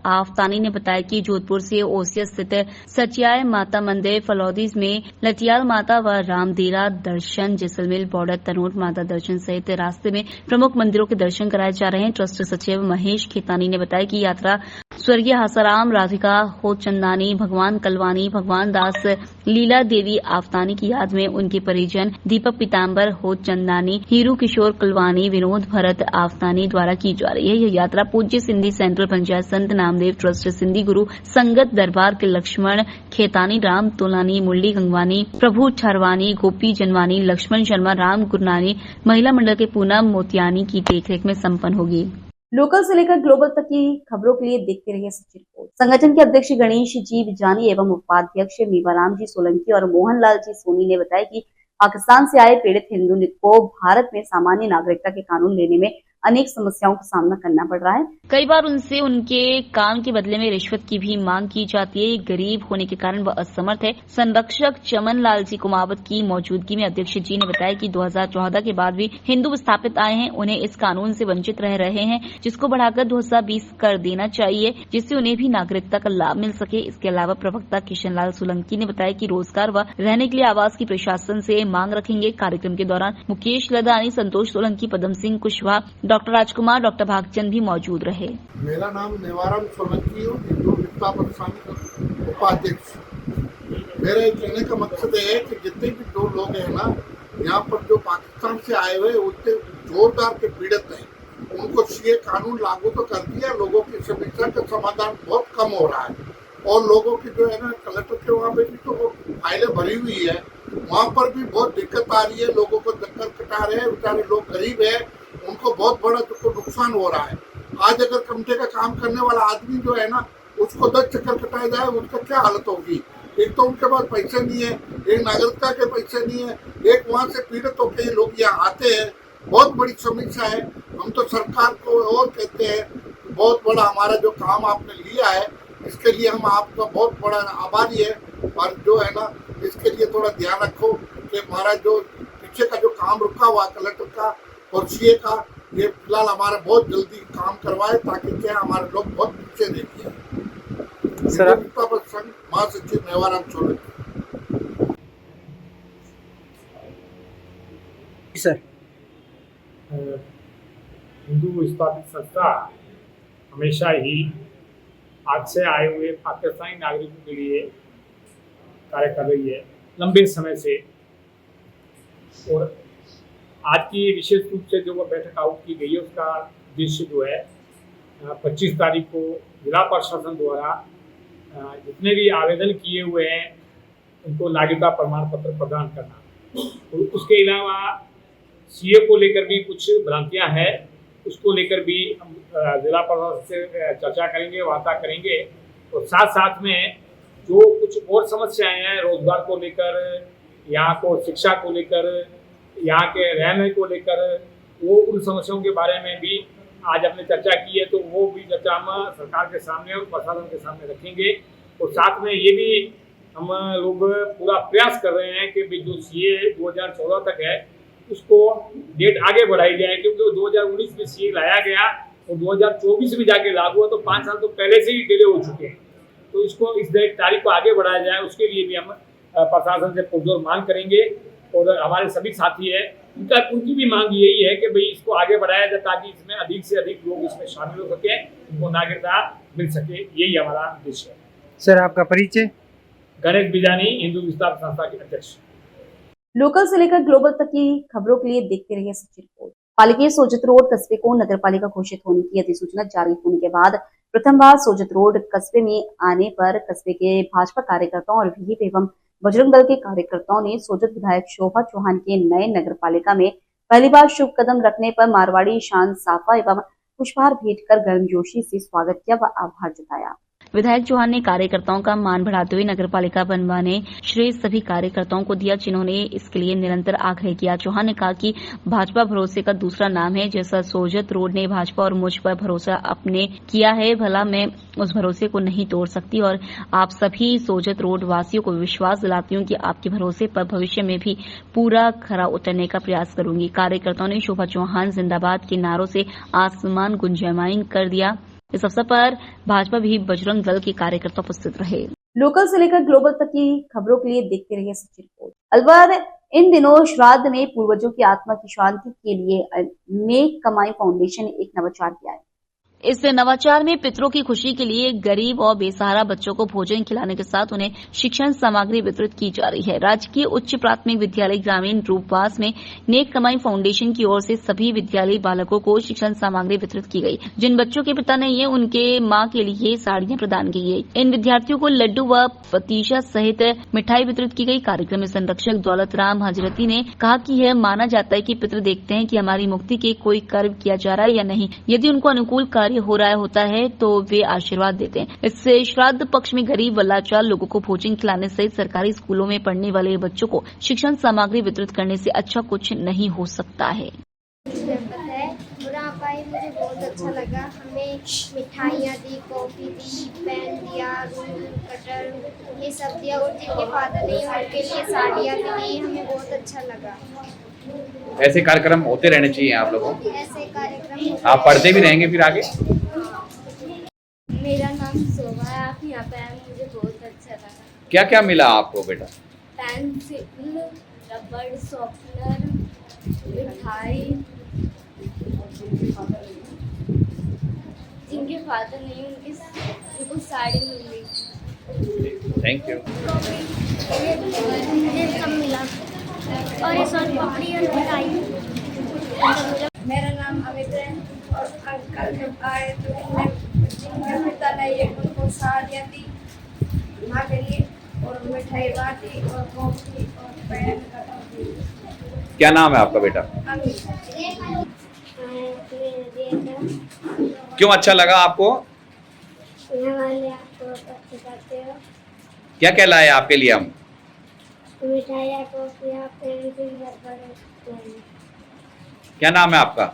आफ्तानी ने बताया कि जोधपुर से ओसिया स्थित सचियाय माता मंदिर, फलौदी में लटियाल माता व रामदेरा दर्शन, जैसलमेर बॉर्डर तनोट माता दर्शन सहित रास्ते में प्रमुख मंदिरों के दर्शन कराए जा रहे हैं। ट्रस्ट सचिव महेश खेतानी ने बताया कि यात्रा स्वर्गीय हासाराम, राधिका होचंदानी, भगवान कलवानी, भगवान दास, लीला देवी आफ्तानी की याद में उनके परिजन दीपक पीताम्बर होचंदानी, हीरू किशोर कलवानी, विनोद भरत आफ्तानी द्वारा की जा रही है। यह यात्रा पूज्य सिंधी सेंट्रल पंचायत संत नामदेव ट्रस्ट सिंधी गुरु संगत दरबार के लक्ष्मण खेतानी, राम तोलानी, मुरली गंगवानी, प्रभु छरवानी, गोपी जनवानी, लक्ष्मण शर्मा, राम गुरनानी महिला मंडल के पूनम मोतियानी की देखरेख में संपन्न होगी। लोकल से लेकर ग्लोबल तक की खबरों के लिए देखते रहिए सच्ची रिपोर्ट। संगठन के अध्यक्ष गणेश जी बिजानी एवं उपाध्यक्ष मीवाराम जी सोलंकी और मोहनलाल जी सोनी ने बताया कि पाकिस्तान से आए पीड़ित हिंदू को भारत में सामान्य नागरिकता के कानून लेने में अनेक समस्याओं का सामना करना पड़ रहा है। कई बार उनसे उनके काम के बदले में रिश्वत की भी मांग की जाती है। गरीब होने के कारण वह असमर्थ है। संरक्षक चमन लाल जी कुमावत की मौजूदगी में अध्यक्ष जी ने बताया कि 2014 के बाद भी हिंदू विस्थापित आए हैं, उन्हें इस कानून से वंचित रह रहे हैं, जिसको बढ़ाकर 2020 कर देना चाहिए, जिससे उन्हें भी नागरिकता का लाभ मिल सके। इसके अलावा प्रवक्ता किशन लाल सोलंकी ने बताया कि रोजगार व रहने के लिए आवास की प्रशासन से मांग रखेंगे। कार्यक्रम के दौरान मुकेश लदानी, संतोष सोलंकी, पदम सिंह कुशवाहा, डॉक्टर राजकुमार, डॉक्टर भागचंद भी मौजूद रहे। मेरा नाम मीवाराम सोलंकी और हिंदू विस्थापित संघ उपाध्यक्ष। मेरा ये कहने का मकसद है कि जितने भी 2 लोग हैं ना यहाँ पर जो पाकिस्तान से आए हुए उतने जोरदार के पीड़ित हैं, उनको ये कानून लागू तो कर दिया, लोगों की समस्या का समाधान बहुत कम हो रहा है। और लोगों की जो है ना कलेक्टर के वहाँ पे भी तो फाइलें भरी हुई है, वहाँ पर भी बहुत दिक्कत आ रही है, लोगों को चक्कर कटा रहे हैं, बेचारे लोग गरीब है, उनको बहुत बड़ा नुकसान हो रहा है। आज अगर कमटे का काम करने वाला आदमी जो है ना उसको 10 चक्कर कटाया जाए, उनका क्या हालत होगी। एक तो उनके पास पैसे नहीं है, एक नागरिकता के पैसे नहीं है, एक वहाँ से पीड़ित होकर ये लोग यहाँ आते हैं, बहुत बड़ी समस्या है। हम तो सरकार को और कहते हैं बहुत बड़ा हमारा जो काम आपने लिया है इसके लिए हम आपका बहुत बड़ा आभारी है, और जो है ना इसके लिए थोड़ा ध्यान रखो कि हमारा जो पीछे का जो काम रुका हुआ कलेक्टर का और सीए का, ये फिलहाल हमारा बहुत जल्दी काम करवाए ताकि क्या हमारे लोग बहुत पीछे नहीं किए। संघ महासचिव मेवाराम सोलंकी। सर। हिंदू स्थापित संस्था हमेशा ही आज से आए हुए पाकिस्तानी नागरिकों के लिए कार्य कर रही है लंबे समय से। और आज की विशेष रूप से जो बैठक आउट की गई है उसका उद्देश्य जो है 25 तारीख को जिला प्रशासन द्वारा जितने भी आवेदन किए हुए हैं उनको नागरिकता प्रमाण पत्र प्रदान करना। और उसके अलावा सीए को लेकर भी कुछ भ्रांतियां हैं, उसको लेकर भी हम जिला प्रशासन से चर्चा करेंगे, वार्ता करेंगे। और साथ साथ में जो कुछ और समस्याएं हैं रोजगार को लेकर, यहाँ को शिक्षा को लेकर, यहाँ के रहने को लेकर, वो उन समस्याओं के बारे में भी आज हमने चर्चा की है। तो वो भी चर्चा हम सरकार के सामने और प्रशासन के सामने रखेंगे। और साथ में ये भी हम लोग पूरा प्रयास कर रहे हैं कि जो सीए 2014 तक है उसको डेट आगे बढ़ाई जाए, क्योंकि 2019 में सीए लाया गया और 2024 में जाके लागू हुआ, तो 5 साल तो पहले से ही डिले हो चुके हैं। तो इसको इस तारीख को आगे बढ़ाया जाए, उसके लिए भी हम प्रशासन से पुरजोर मांग करेंगे। और हमारे सभी साथी है उनकी भी मांग यही है कि भाई इसको आगे बढ़ाया जाए ताकि इसमें अधिक से अधिक लोग इसमें शामिल हो सके, उनको नागरिकता मिल सके। यही हमारा उद्देश्य है। सर आपका परिचय? गणेश बिजानी, हिंदू विस्तार संस्था के अध्यक्ष। लोकल से लेकर ग्लोबल तक की खबरों के लिए देखते रहिए सचिन रिपोर्ट। पालिका सोजत रोड कस्बे को नगर पालिका घोषित होने की अधिसूचना जारी होने के बाद प्रथम बार सोजत रोड कस्बे में आने पर कस्बे के भाजपा कार्यकर्ताओं और विहिप एवं बजरंग दल के कार्यकर्ताओं ने सोजत विधायक शोभा चौहान के नए नगर पालिका में पहली बार शुभ कदम रखने पर मारवाड़ी शान साफा एवं पुष्पहार भेंट कर गर्मजोशी से स्वागत किया व आभार जताया। विधायक चौहान ने कार्यकर्ताओं का मान बढ़ाते हुए नगरपालिका बनवाने श्रेय सभी कार्यकर्ताओं को दिया, जिन्होंने इसके लिए निरंतर आग्रह किया। चौहान ने कहा कि भाजपा भरोसे का दूसरा नाम है। जैसा सोजत रोड ने भाजपा और मुझ पर भरोसा अपने किया है, भला मैं उस भरोसे को नहीं तोड़ सकती और आप सभी सोजत रोड वासियों को विश्वास दिलाती हूं कि आपके भरोसे पर भविष्य में भी पूरा खरा उतरने का प्रयास करूंगी। कार्यकर्ताओं ने शोभा चौहान जिंदाबाद के नारों से आसमान गुंजायमान कर दिया। इस अवसर पर भाजपा भी बजरंग दल के कार्यकर्ता उपस्थित रहे। लोकल से लेकर ग्लोबल तक की खबरों के लिए देखते रहिए सचिन रिपोर्ट। अलवर इन दिनों श्राद्ध में पूर्वजों की आत्मा की शांति के लिए नेक कमाई फाउंडेशन ने एक नवाचार किया है। इस नवाचार में पितरों की खुशी के लिए गरीब और बेसहारा बच्चों को भोजन खिलाने के साथ उन्हें शिक्षण सामग्री वितरित की जा रही है। राजकीय उच्च प्राथमिक विद्यालय ग्रामीण रूपवास में नेक कमाई फाउंडेशन की ओर से सभी विद्यालयी बालकों को शिक्षण सामग्री वितरित की गई। जिन बच्चों के पिता नहीं है उनके मां के लिए साड़ियां प्रदान की गई। इन विद्यार्थियों को लड्डू व पतीशा सहित मिठाई वितरित की गई। कार्यक्रम में संरक्षक दौलत राम हजरती ने कहा कि यह माना जाता है कि पितृ देखते हैं कि हमारी मुक्ति के कोई कर्म किया जा रहा है या नहीं। यदि उनको अनुकूल हो रहा होता है तो वे आशीर्वाद देते हैं। इससे श्राद्ध पक्ष में गरीब व लाचार लोगों को भोजन खिलाने सहित सरकारी स्कूलों में पढ़ने वाले बच्चों को शिक्षण सामग्री वितरित करने से अच्छा कुछ नहीं हो सकता है। मुझे बहुत अच्छा लगा। हमें मिठाइयाँ दी, कॉफी दी, पेन दिया, रूल कटर ये सब दिया और जिनके फादर नहीं उनके लिए साड़ियाँ दी। हमें बहुत अच्छा लगा। ऐसे कार्यक्रम होते रहने चाहिए आप लोगों को। ऐसे कार्यक्रम आप पढ़ते भी रहेंगे फिर आगे। मेरा नाम शोभा है। आप यहाँ पे आए मुझे बहुत अच्छा लगा। क्या क्या मिला आपको बेटा? पेंसिल, रबड़, शॉर्पनर, मिठाई। जिनके फादर नहीं उनको साड़ी मिली। Thank you. ये सब मिला और ये सब पपड़ी और मिठाई। मेरा नाम अमित है और अंकल जब आए तो जिनके पिता नहीं है उनको साड़ियाँ दी माँ के लिए और मिठाई बांटी और कॉफी और पेन। क्या नाम है आपका बेटा? क्यों अच्छा लगा आपको? क्या क्या लाए आपके लिए हम? मिठाइयाँ, कॉफियाँ, पेंसिल, रबड़। क्या नाम है आपका?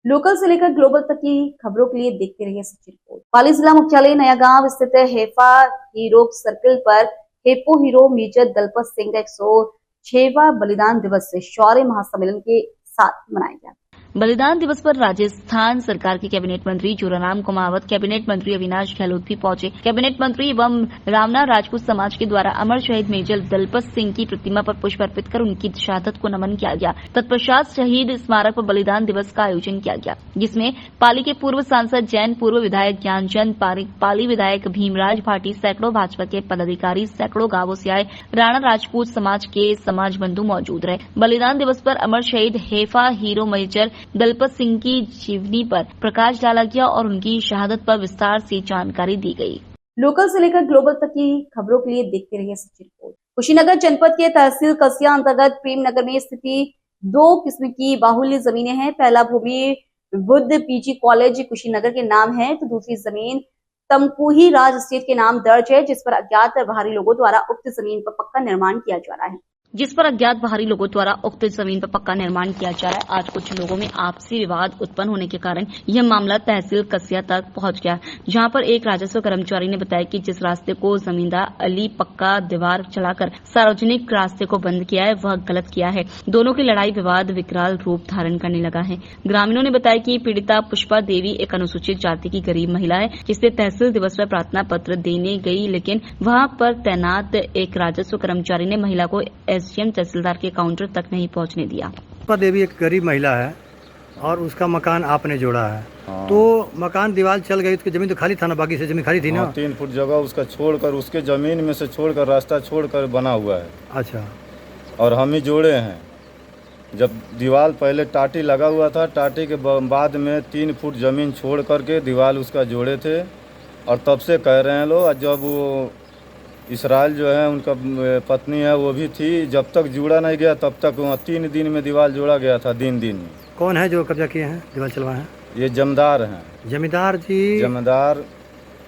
लोकल से लेकर ग्लोबल तक की खबरों के लिए देखते रहिए सचिन रिपोर्ट। पाली जिला मुख्यालय नया गांव स्थित हेफा हीरो सर्किल पर हेपो हीरो मेजर दलपत सिंह का 106वां बलिदान दिवस शौर्य महासम्मेलन के साथ मनाया गया। बलिदान दिवस पर राजस्थान सरकार के कैबिनेट मंत्री जोराराम कुमावत, कैबिनेट मंत्री अविनाश गहलोत भी पहुंचे। कैबिनेट मंत्री एवं रावना राजपूत समाज के द्वारा अमर शहीद मेजर दलपत सिंह की प्रतिमा पर पुष्प अर्पित कर उनकी शहादत को नमन किया गया। तत्पश्चात शहीद स्मारक पर बलिदान दिवस का आयोजन किया गया, जिसमें पाली के पूर्व सांसद जैन, पूर्व विधायक ज्ञानचंद पाली विधायक भीमराज भाटी, सैकड़ों भाजपा के पदाधिकारी, सैकड़ों गांवों से आए राणा राजपूत समाज के समाज बंधु मौजूद रहे। बलिदान दिवस पर अमर शहीद हेफा हीरो मेजर दलपत सिंह की जीवनी पर प्रकाश डाला गया और उनकी शहादत पर विस्तार से जानकारी दी गई। लोकल से लेकर ग्लोबल तक की खबरों के लिए देखते रहिए सच्ची रिपोर्ट। कुशीनगर जनपद के तहसील कसिया अंतर्गत प्रेमनगर में स्थित 2 किस्म की बाहुल्य जमीनें हैं। पहला भूमि बुद्ध पीजी कॉलेज कुशीनगर के नाम है, तो दूसरी जमीन तमकुही राज एस्टेट के नाम दर्ज है, जिस पर अज्ञात बाहरी लोगों द्वारा उक्त जमीन पर पक्का निर्माण किया जा रहा है। आज कुछ लोगों में आपसी विवाद उत्पन्न होने के कारण यह मामला तहसील कसिया तक पहुंच गया, जहां पर एक राजस्व कर्मचारी ने बताया कि जिस रास्ते को जमींदार अली पक्का दीवार चलाकर सार्वजनिक रास्ते को बंद किया है, वह गलत किया है। दोनों की लड़ाई विवाद विकराल रूप धारण करने लगा है। ग्रामीणों ने बताया कि पीड़िता पुष्पा देवी एक अनुसूचित जाति की गरीब महिला है, जिससे तहसील दिवस पर प्रार्थना पत्र देने गई, लेकिन वहां पर तैनात एक राजस्व कर्मचारी ने महिला को एसडीएम तहसीलदार के काउंटर तक नहीं पहुंचने दिया। पुष्पा देवी एक गरीब महिला है और उसका मकान आपने जोड़ा है। तो मकान दीवार चल गई, उसकी जमीन तो खाली था ना, बाकी से जमीन खाली थी ना। 3 फुट जगह उसका छोड़कर, उसके जमीन में से छोड़कर, रास्ता छोड़कर बना हुआ है। अच्छा। और हम ही जोड़े हैं। जब दीवार पहले टाटी लगा हुआ था, टाटी के बाद में 3 फुट जमीन छोड़ करके दीवार उसका जोड़े थे, और तब से कह रहे हैं लोग। जब वो इसराइल जो है उनका पत्नी है वो भी थी, जब तक जोड़ा नहीं गया तब तक 3 दिन में दीवार जोड़ा गया था। दिन में। कौन है जो कब्जा किए हैं, दीवार चलवाए हैं? ये जमींदार हैं। जमींदार जी? जमींदार,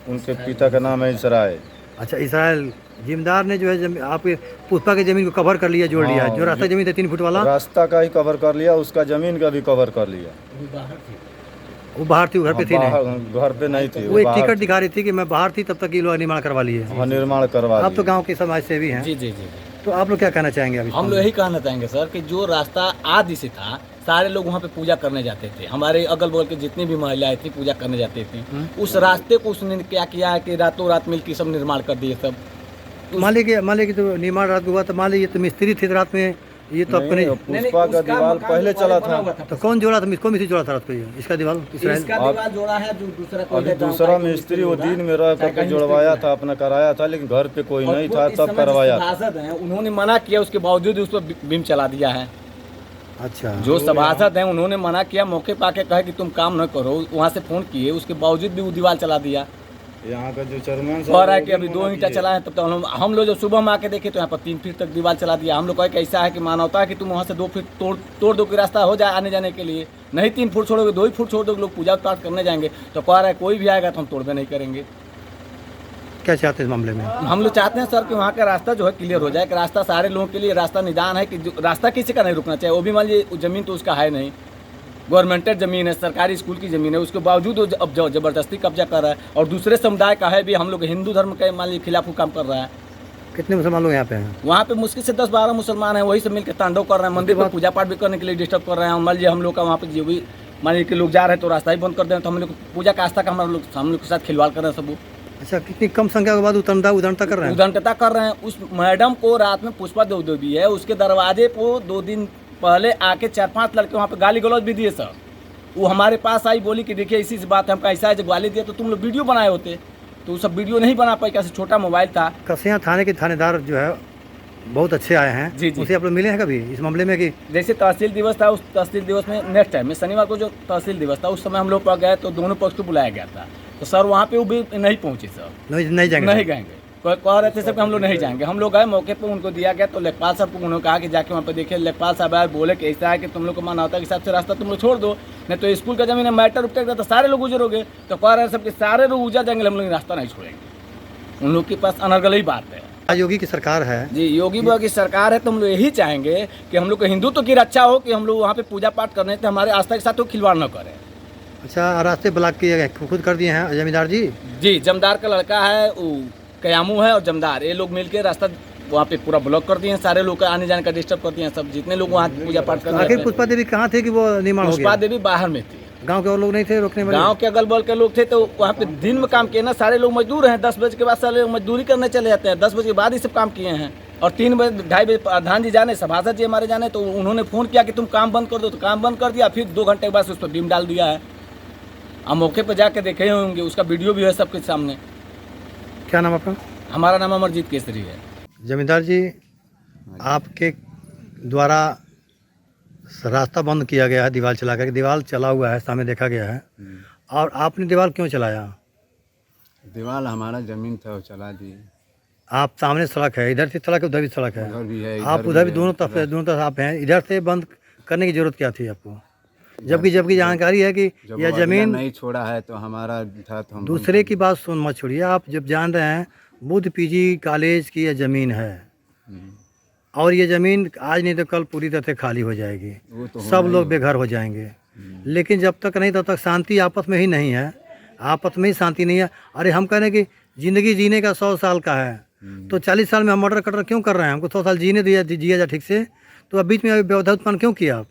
उनके पिता का नाम है इसराइल। अच्छा, इसराइल जमींदार ने जो है आपके पुष्पा की जमीन को कवर कर लिया, जोड़ लिया। जो रास्ता जमीन था 3 फुट वाला, रास्ता का ही कवर कर लिया, उसका जमीन का भी कवर कर लिया। वो बाहर थी, घर पे थी नहीं? घर पे नहीं थी। वो एक टिकट दिखा रही थी कि मैं बाहर थी, तब तक ये लोग निर्माण करवा लिए। हाँ, निर्माण करवा लिए। आप तो गांव के समाज सेवी हैं। जी। तो आप लोग क्या कहना चाहेंगे अभी? हम लोग यही कहना चाहेंगे सर कि जो रास्ता आदि से था, सारे लोग वहाँ पे पूजा करने जाते थे। हमारे अगल बगल के जितनी भी महिलाएं थी पूजा करने जाते थे। उस रास्ते को उसने क्या किया है कि रातों रात मिलकर सब निर्माण कर दिए सब। मान लीजिए तो निर्माण रात को हुआ, तो मान लीजिए तो मिस्त्री थे रात में, ये तो अपने पुष्पा का दीवार पहले चला था। तो कौन जोड़ा था? कौन मिस्त्री जोड़ा था रात को? इसका दीवार इसराइल जोड़ा है। जो दूसरा मिस्त्री वो दिन में रह करके जोड़वाया था, अपना कराया था, लेकिन घर पे कोई नहीं था तब करवाया। उन्होंने मना किया, उसके बावजूद उस पर बीम चला दिया है। अच्छा। जो सभासद हैं उन्होंने मना किया, मौके पर आके कहे कि तुम काम न करो, वहाँ से फोन किए, उसके बावजूद भी वो दीवार चला दिया। यहाँ का जो चेयरमैन कह रहा है कि अभी 2 ईंटा चला है, तब तो हम लोग जो सुबह में आके देखे तो यहाँ पर 3 फीट तक दीवार चला दिया। हम लोग कहे कि ऐसा है कि मानवता है कि तुम वहाँ से 2 फीट तोड़ दो कि रास्ता हो जाए आने जाने के लिए। नहीं 3 फुट छोड़ोगे, 2 ही फुट छोड़ दो, लोग पूजा पाठ करने जाएंगे। तो कह रहा है कोई भी आएगा तो हम तोड़बे नहीं करेंगे। क्या चाहते हैं इस मामले में? हम लोग चाहते हैं सर कि वहाँ का रास्ता जो है क्लियर हो जाए, कि रास्ता सारे लोगों के लिए रास्ता निदान है, कि रास्ता किसी का नहीं रुकना चाहिए। वो भी मान लीजिए जमीन तो उसका है नहीं, गवर्नमेंटेड ज़मीन है, सरकारी स्कूल की ज़मीन है, उसके बावजूद वो अब ज़बरदस्ती कब्जा कर रहा है। और दूसरे समुदाय का है भी, हम लोग हिंदू धर्म के मान लीजिए खिलाफ काम कर रहा है। कितने मुसलमान लोग यहाँ पे हैं? वहाँ पे मुश्किल से 10-12 मुसलमान हैं, वही सब मिलकर तांडव कर रहे हैं, मंदिर पर पूजा पाठ भी करने के लिए डिस्टर्ब कर रहे हैं। मान लीजिए हम लोग का वहाँ पे जो भी मान लीजिए कि लोग जा रहे हैं तो रास्ता ही बंद कर दें, तो हम लोग पूजा का आस्था का हम लोग के साथ खिलवाड़ कर रहे हैं सब। अच्छा, कितनी कम संख्या के बाद उदंडता कर रहे हैं? उदंडता कर रहे हैं। उस मैडम को रात में पुष्पा देवी है, उसके दरवाजे को 2 दिन पहले आके 4-5 लड़के वहाँ पे गाली गलौज भी दिए सर। वो हमारे पास आई, बोली कि देखिए इसी से बात है, हमको ऐसा है, जब गाली दिया तो तुम लोग वीडियो बनाए होते, तो सब वीडियो नहीं बना पाई, कैसे छोटा मोबाइल था। कसिया थाने के थानेदार जो है बहुत अच्छे आए हैं। जी। उसे आप लोग मिले हैं कभी इस मामले में? कि जैसे तहसील दिवस था, उस तहसील दिवस में नेक्स्ट टाइम में शनिवार को जो तहसील दिवस था, उस समय हम लोग पर गए तो दोनों पक्ष को बुलाया गया था, तो सर वहाँ पे वो भी नहीं पहुँचे सर। नहीं जाएंगे। कह रहे थे सब कि हम लोग नहीं जाएंगे। हम लोग गए मौके पर, उनको दिया गया, तो लेखपाल साहब को उन्होंने कहा कि जाके वहाँ पे देखिए। लेखपाल साहब आए, बोले कि ऐसा है कि तुम लोग को मानवता के हिसाब से रास्ता तुम लोग छोड़ दो, नहीं तो स्कूल का जमीन मैटर उपटेक तो सारे लोग गुजरोगे। तो कह रहे सब कि सारे लोग गुजर जाएंगे, हम लोग रास्ता नहीं छोड़ेंगे। उन लोग के पास अनर्गल ही बात है। योगी की सरकार है जी, योगी बाबा की सरकार है, तो हम लोग यही चाहेंगे कि हम लोग को हिंदुत्व की रक्षा हो, कि हम लोग वहाँ पे पूजा पाठ करने से हमारे आस्था के साथ वो खिलवाड़ न करें। अच्छा, रास्ते ब्लॉक किए गए, खुद कर दिए हैं जमींदार जी? जी, जमींदार का लड़का है, वो कयामू है और जमदार, ये लोग मिलकर रास्ता वहाँ पे पूरा ब्लॉक कर दिए हैं, सारे लोग का आने जाने का डिस्टर्ब कर दिए हैं, सब जितने लोग वहाँ पूजा पाठ कर आखिर पुष्पा देवी कहाँ थे कि वो निर्माण हो पुष्पा गया? देवी बाहर में थी, गांव के और लोग नहीं थे रोकने वाले? गांव के अगल बगल के लोग थे तो वहाँ पे दिन में काम किए ना, सारे लोग मजदूर हैं, 10 बजे के बाद सारे लोग मजदूरी करने चले जाते हैं, 10 बजे के बाद ही सब काम किए हैं। और 3 बजे 2:30 बजे प्रधान जी जाने, सभासद जी हमारे जाने, तो उन्होंने फ़ोन किया कि तुम काम बंद कर दो, तो काम बंद कर दिया। फिर 2 घंटे के बाद उस पर बीम डाल दिया है। आप मौके पर जाके देखे होंगे, उसका वीडियो भी है सबके सामने। क्या नाम आपका? हमारा नाम अमरजीत केसरी है। जमींदार जी, आपके द्वारा रास्ता बंद किया गया है दीवार चला कर, दीवार चला हुआ है सामने देखा गया है, और आपने दीवार क्यों चलाया? दीवार हमारा जमीन था वो चला दिए। आप सामने सड़क है, इधर से सड़क है उधर भी सड़क है, उधर भी है, आप उधर भी दोनों तरफ आप हैं, इधर से बंद करने की जरूरत क्या थी आपको? जबकि जानकारी है कि यह जमीन नहीं छोड़ा है तो हमारा था, तो हम दूसरे की बात सुन मत छोड़िए। आप जब जान रहे हैं बुद्ध पीजी कॉलेज की यह ज़मीन है, और ये ज़मीन आज नहीं तो कल पूरी तरह से खाली हो जाएगी, तो सब लोग बेघर हो जाएंगे। लेकिन जब तक नहीं तब तक शांति आपस में ही नहीं है, आपस में ही शांति नहीं है। अरे हम कह रहे हैं कि ज़िंदगी जीने का 100 साल का है, तो 40 साल में हम मर्डर कटर क्यों कर रहे हैं? हमको 100 साल जीने जिया जा ठीक से, तो अब बीच में व्यवधा उत्पन्न क्यों किया?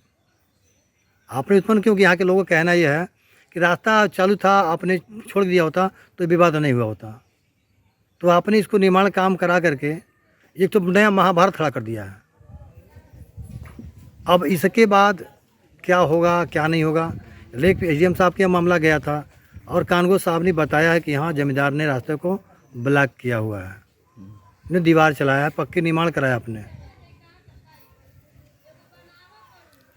आपने उत्पन्न क्यों किया? यहाँ के लोगों का कहना यह है कि रास्ता चालू था, आपने छोड़ दिया होता तो विवाद नहीं हुआ होता। तो आपने इसको निर्माण काम करा करके एक तो नया महाभारत खड़ा कर दिया है। अब इसके बाद क्या होगा क्या नहीं होगा, लेकिन एसडीएम साहब के मामला गया था और कानगो साहब ने बताया है कि हाँ जमींदार ने रास्ते को ब्लॉक किया हुआ है, ने दीवार चलाया है, पक्के निर्माण कराया आपने।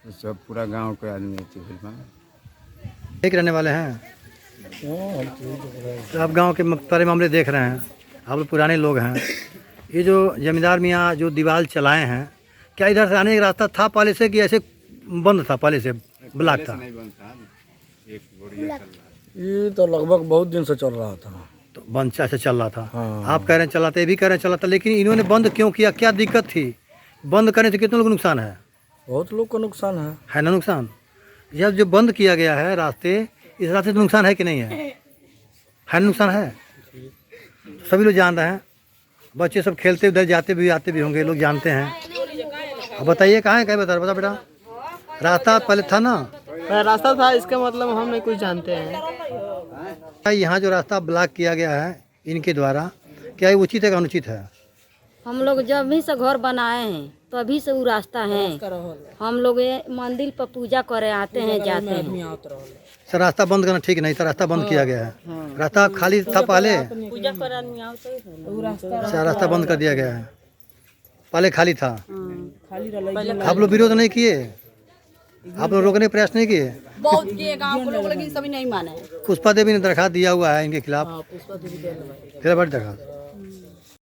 तो सब पूरा गांव के आदमी एक रहने वाले हैं, तो आप गांव के सारे मामले देख रहे हैं, आप लोग पुराने लोग हैं। ये जो जमींदार मियाँ जो दीवार चलाए हैं, क्या इधर से आने का रास्ता था पहले से कि ऐसे बंद था, पहले से ब्लॉक था? ये तो लगभग बहुत दिन से चल रहा था, तो बंद से चल रहा था। हाँ। आप कह रहे हैं चलाते, ये भी कह रहे हैं चलाता, लेकिन इन्होंने बंद क्यों किया? क्या दिक्कत थी? बंद करने से कितने लोग नुकसान है? बहुत लोग को नुकसान है ना नुकसान? जब जो बंद किया गया है रास्ते, इस रास्ते से नुकसान है कि नहीं है नुकसान है, सभी लोग जान रहे हैं। बच्चे सब खेलते उधर जाते भी आते भी होंगे, लोग जानते हैं। अब बताइए कहाँ है, क्या बता बेटा? रास्ता पहले था ना? रास्ता था, इसका मतलब हम नहीं कुछ जानते हैं। यहाँ जो रास्ता ब्लॉक किया गया है इनके द्वारा, क्या ये उचित है कि अनुचित है? हम लोग जब भी से घर बनाए हैं तो अभी से वो रास्ता है, हम लोग ये मंदिर पर पूजा करे आते हैं जाते हैं। सर रास्ता बंद करना ठीक नहीं था, रास्ता बंद किया गया है। रास्ता खाली था पहले, पूजा कराने अच्छा रास्ता बंद कर दिया गया है, पहले खाली था। आप लोग विरोध नहीं किए? आप लोग रोकने का प्रयास नहीं किए? बहुत किए गांव के लोग, लेकिन सभी नहीं माने। पुष्पा देवी ने दरखास्त दिया हुआ है इनके खिलाफ, फिर बड़ी दरखास्त।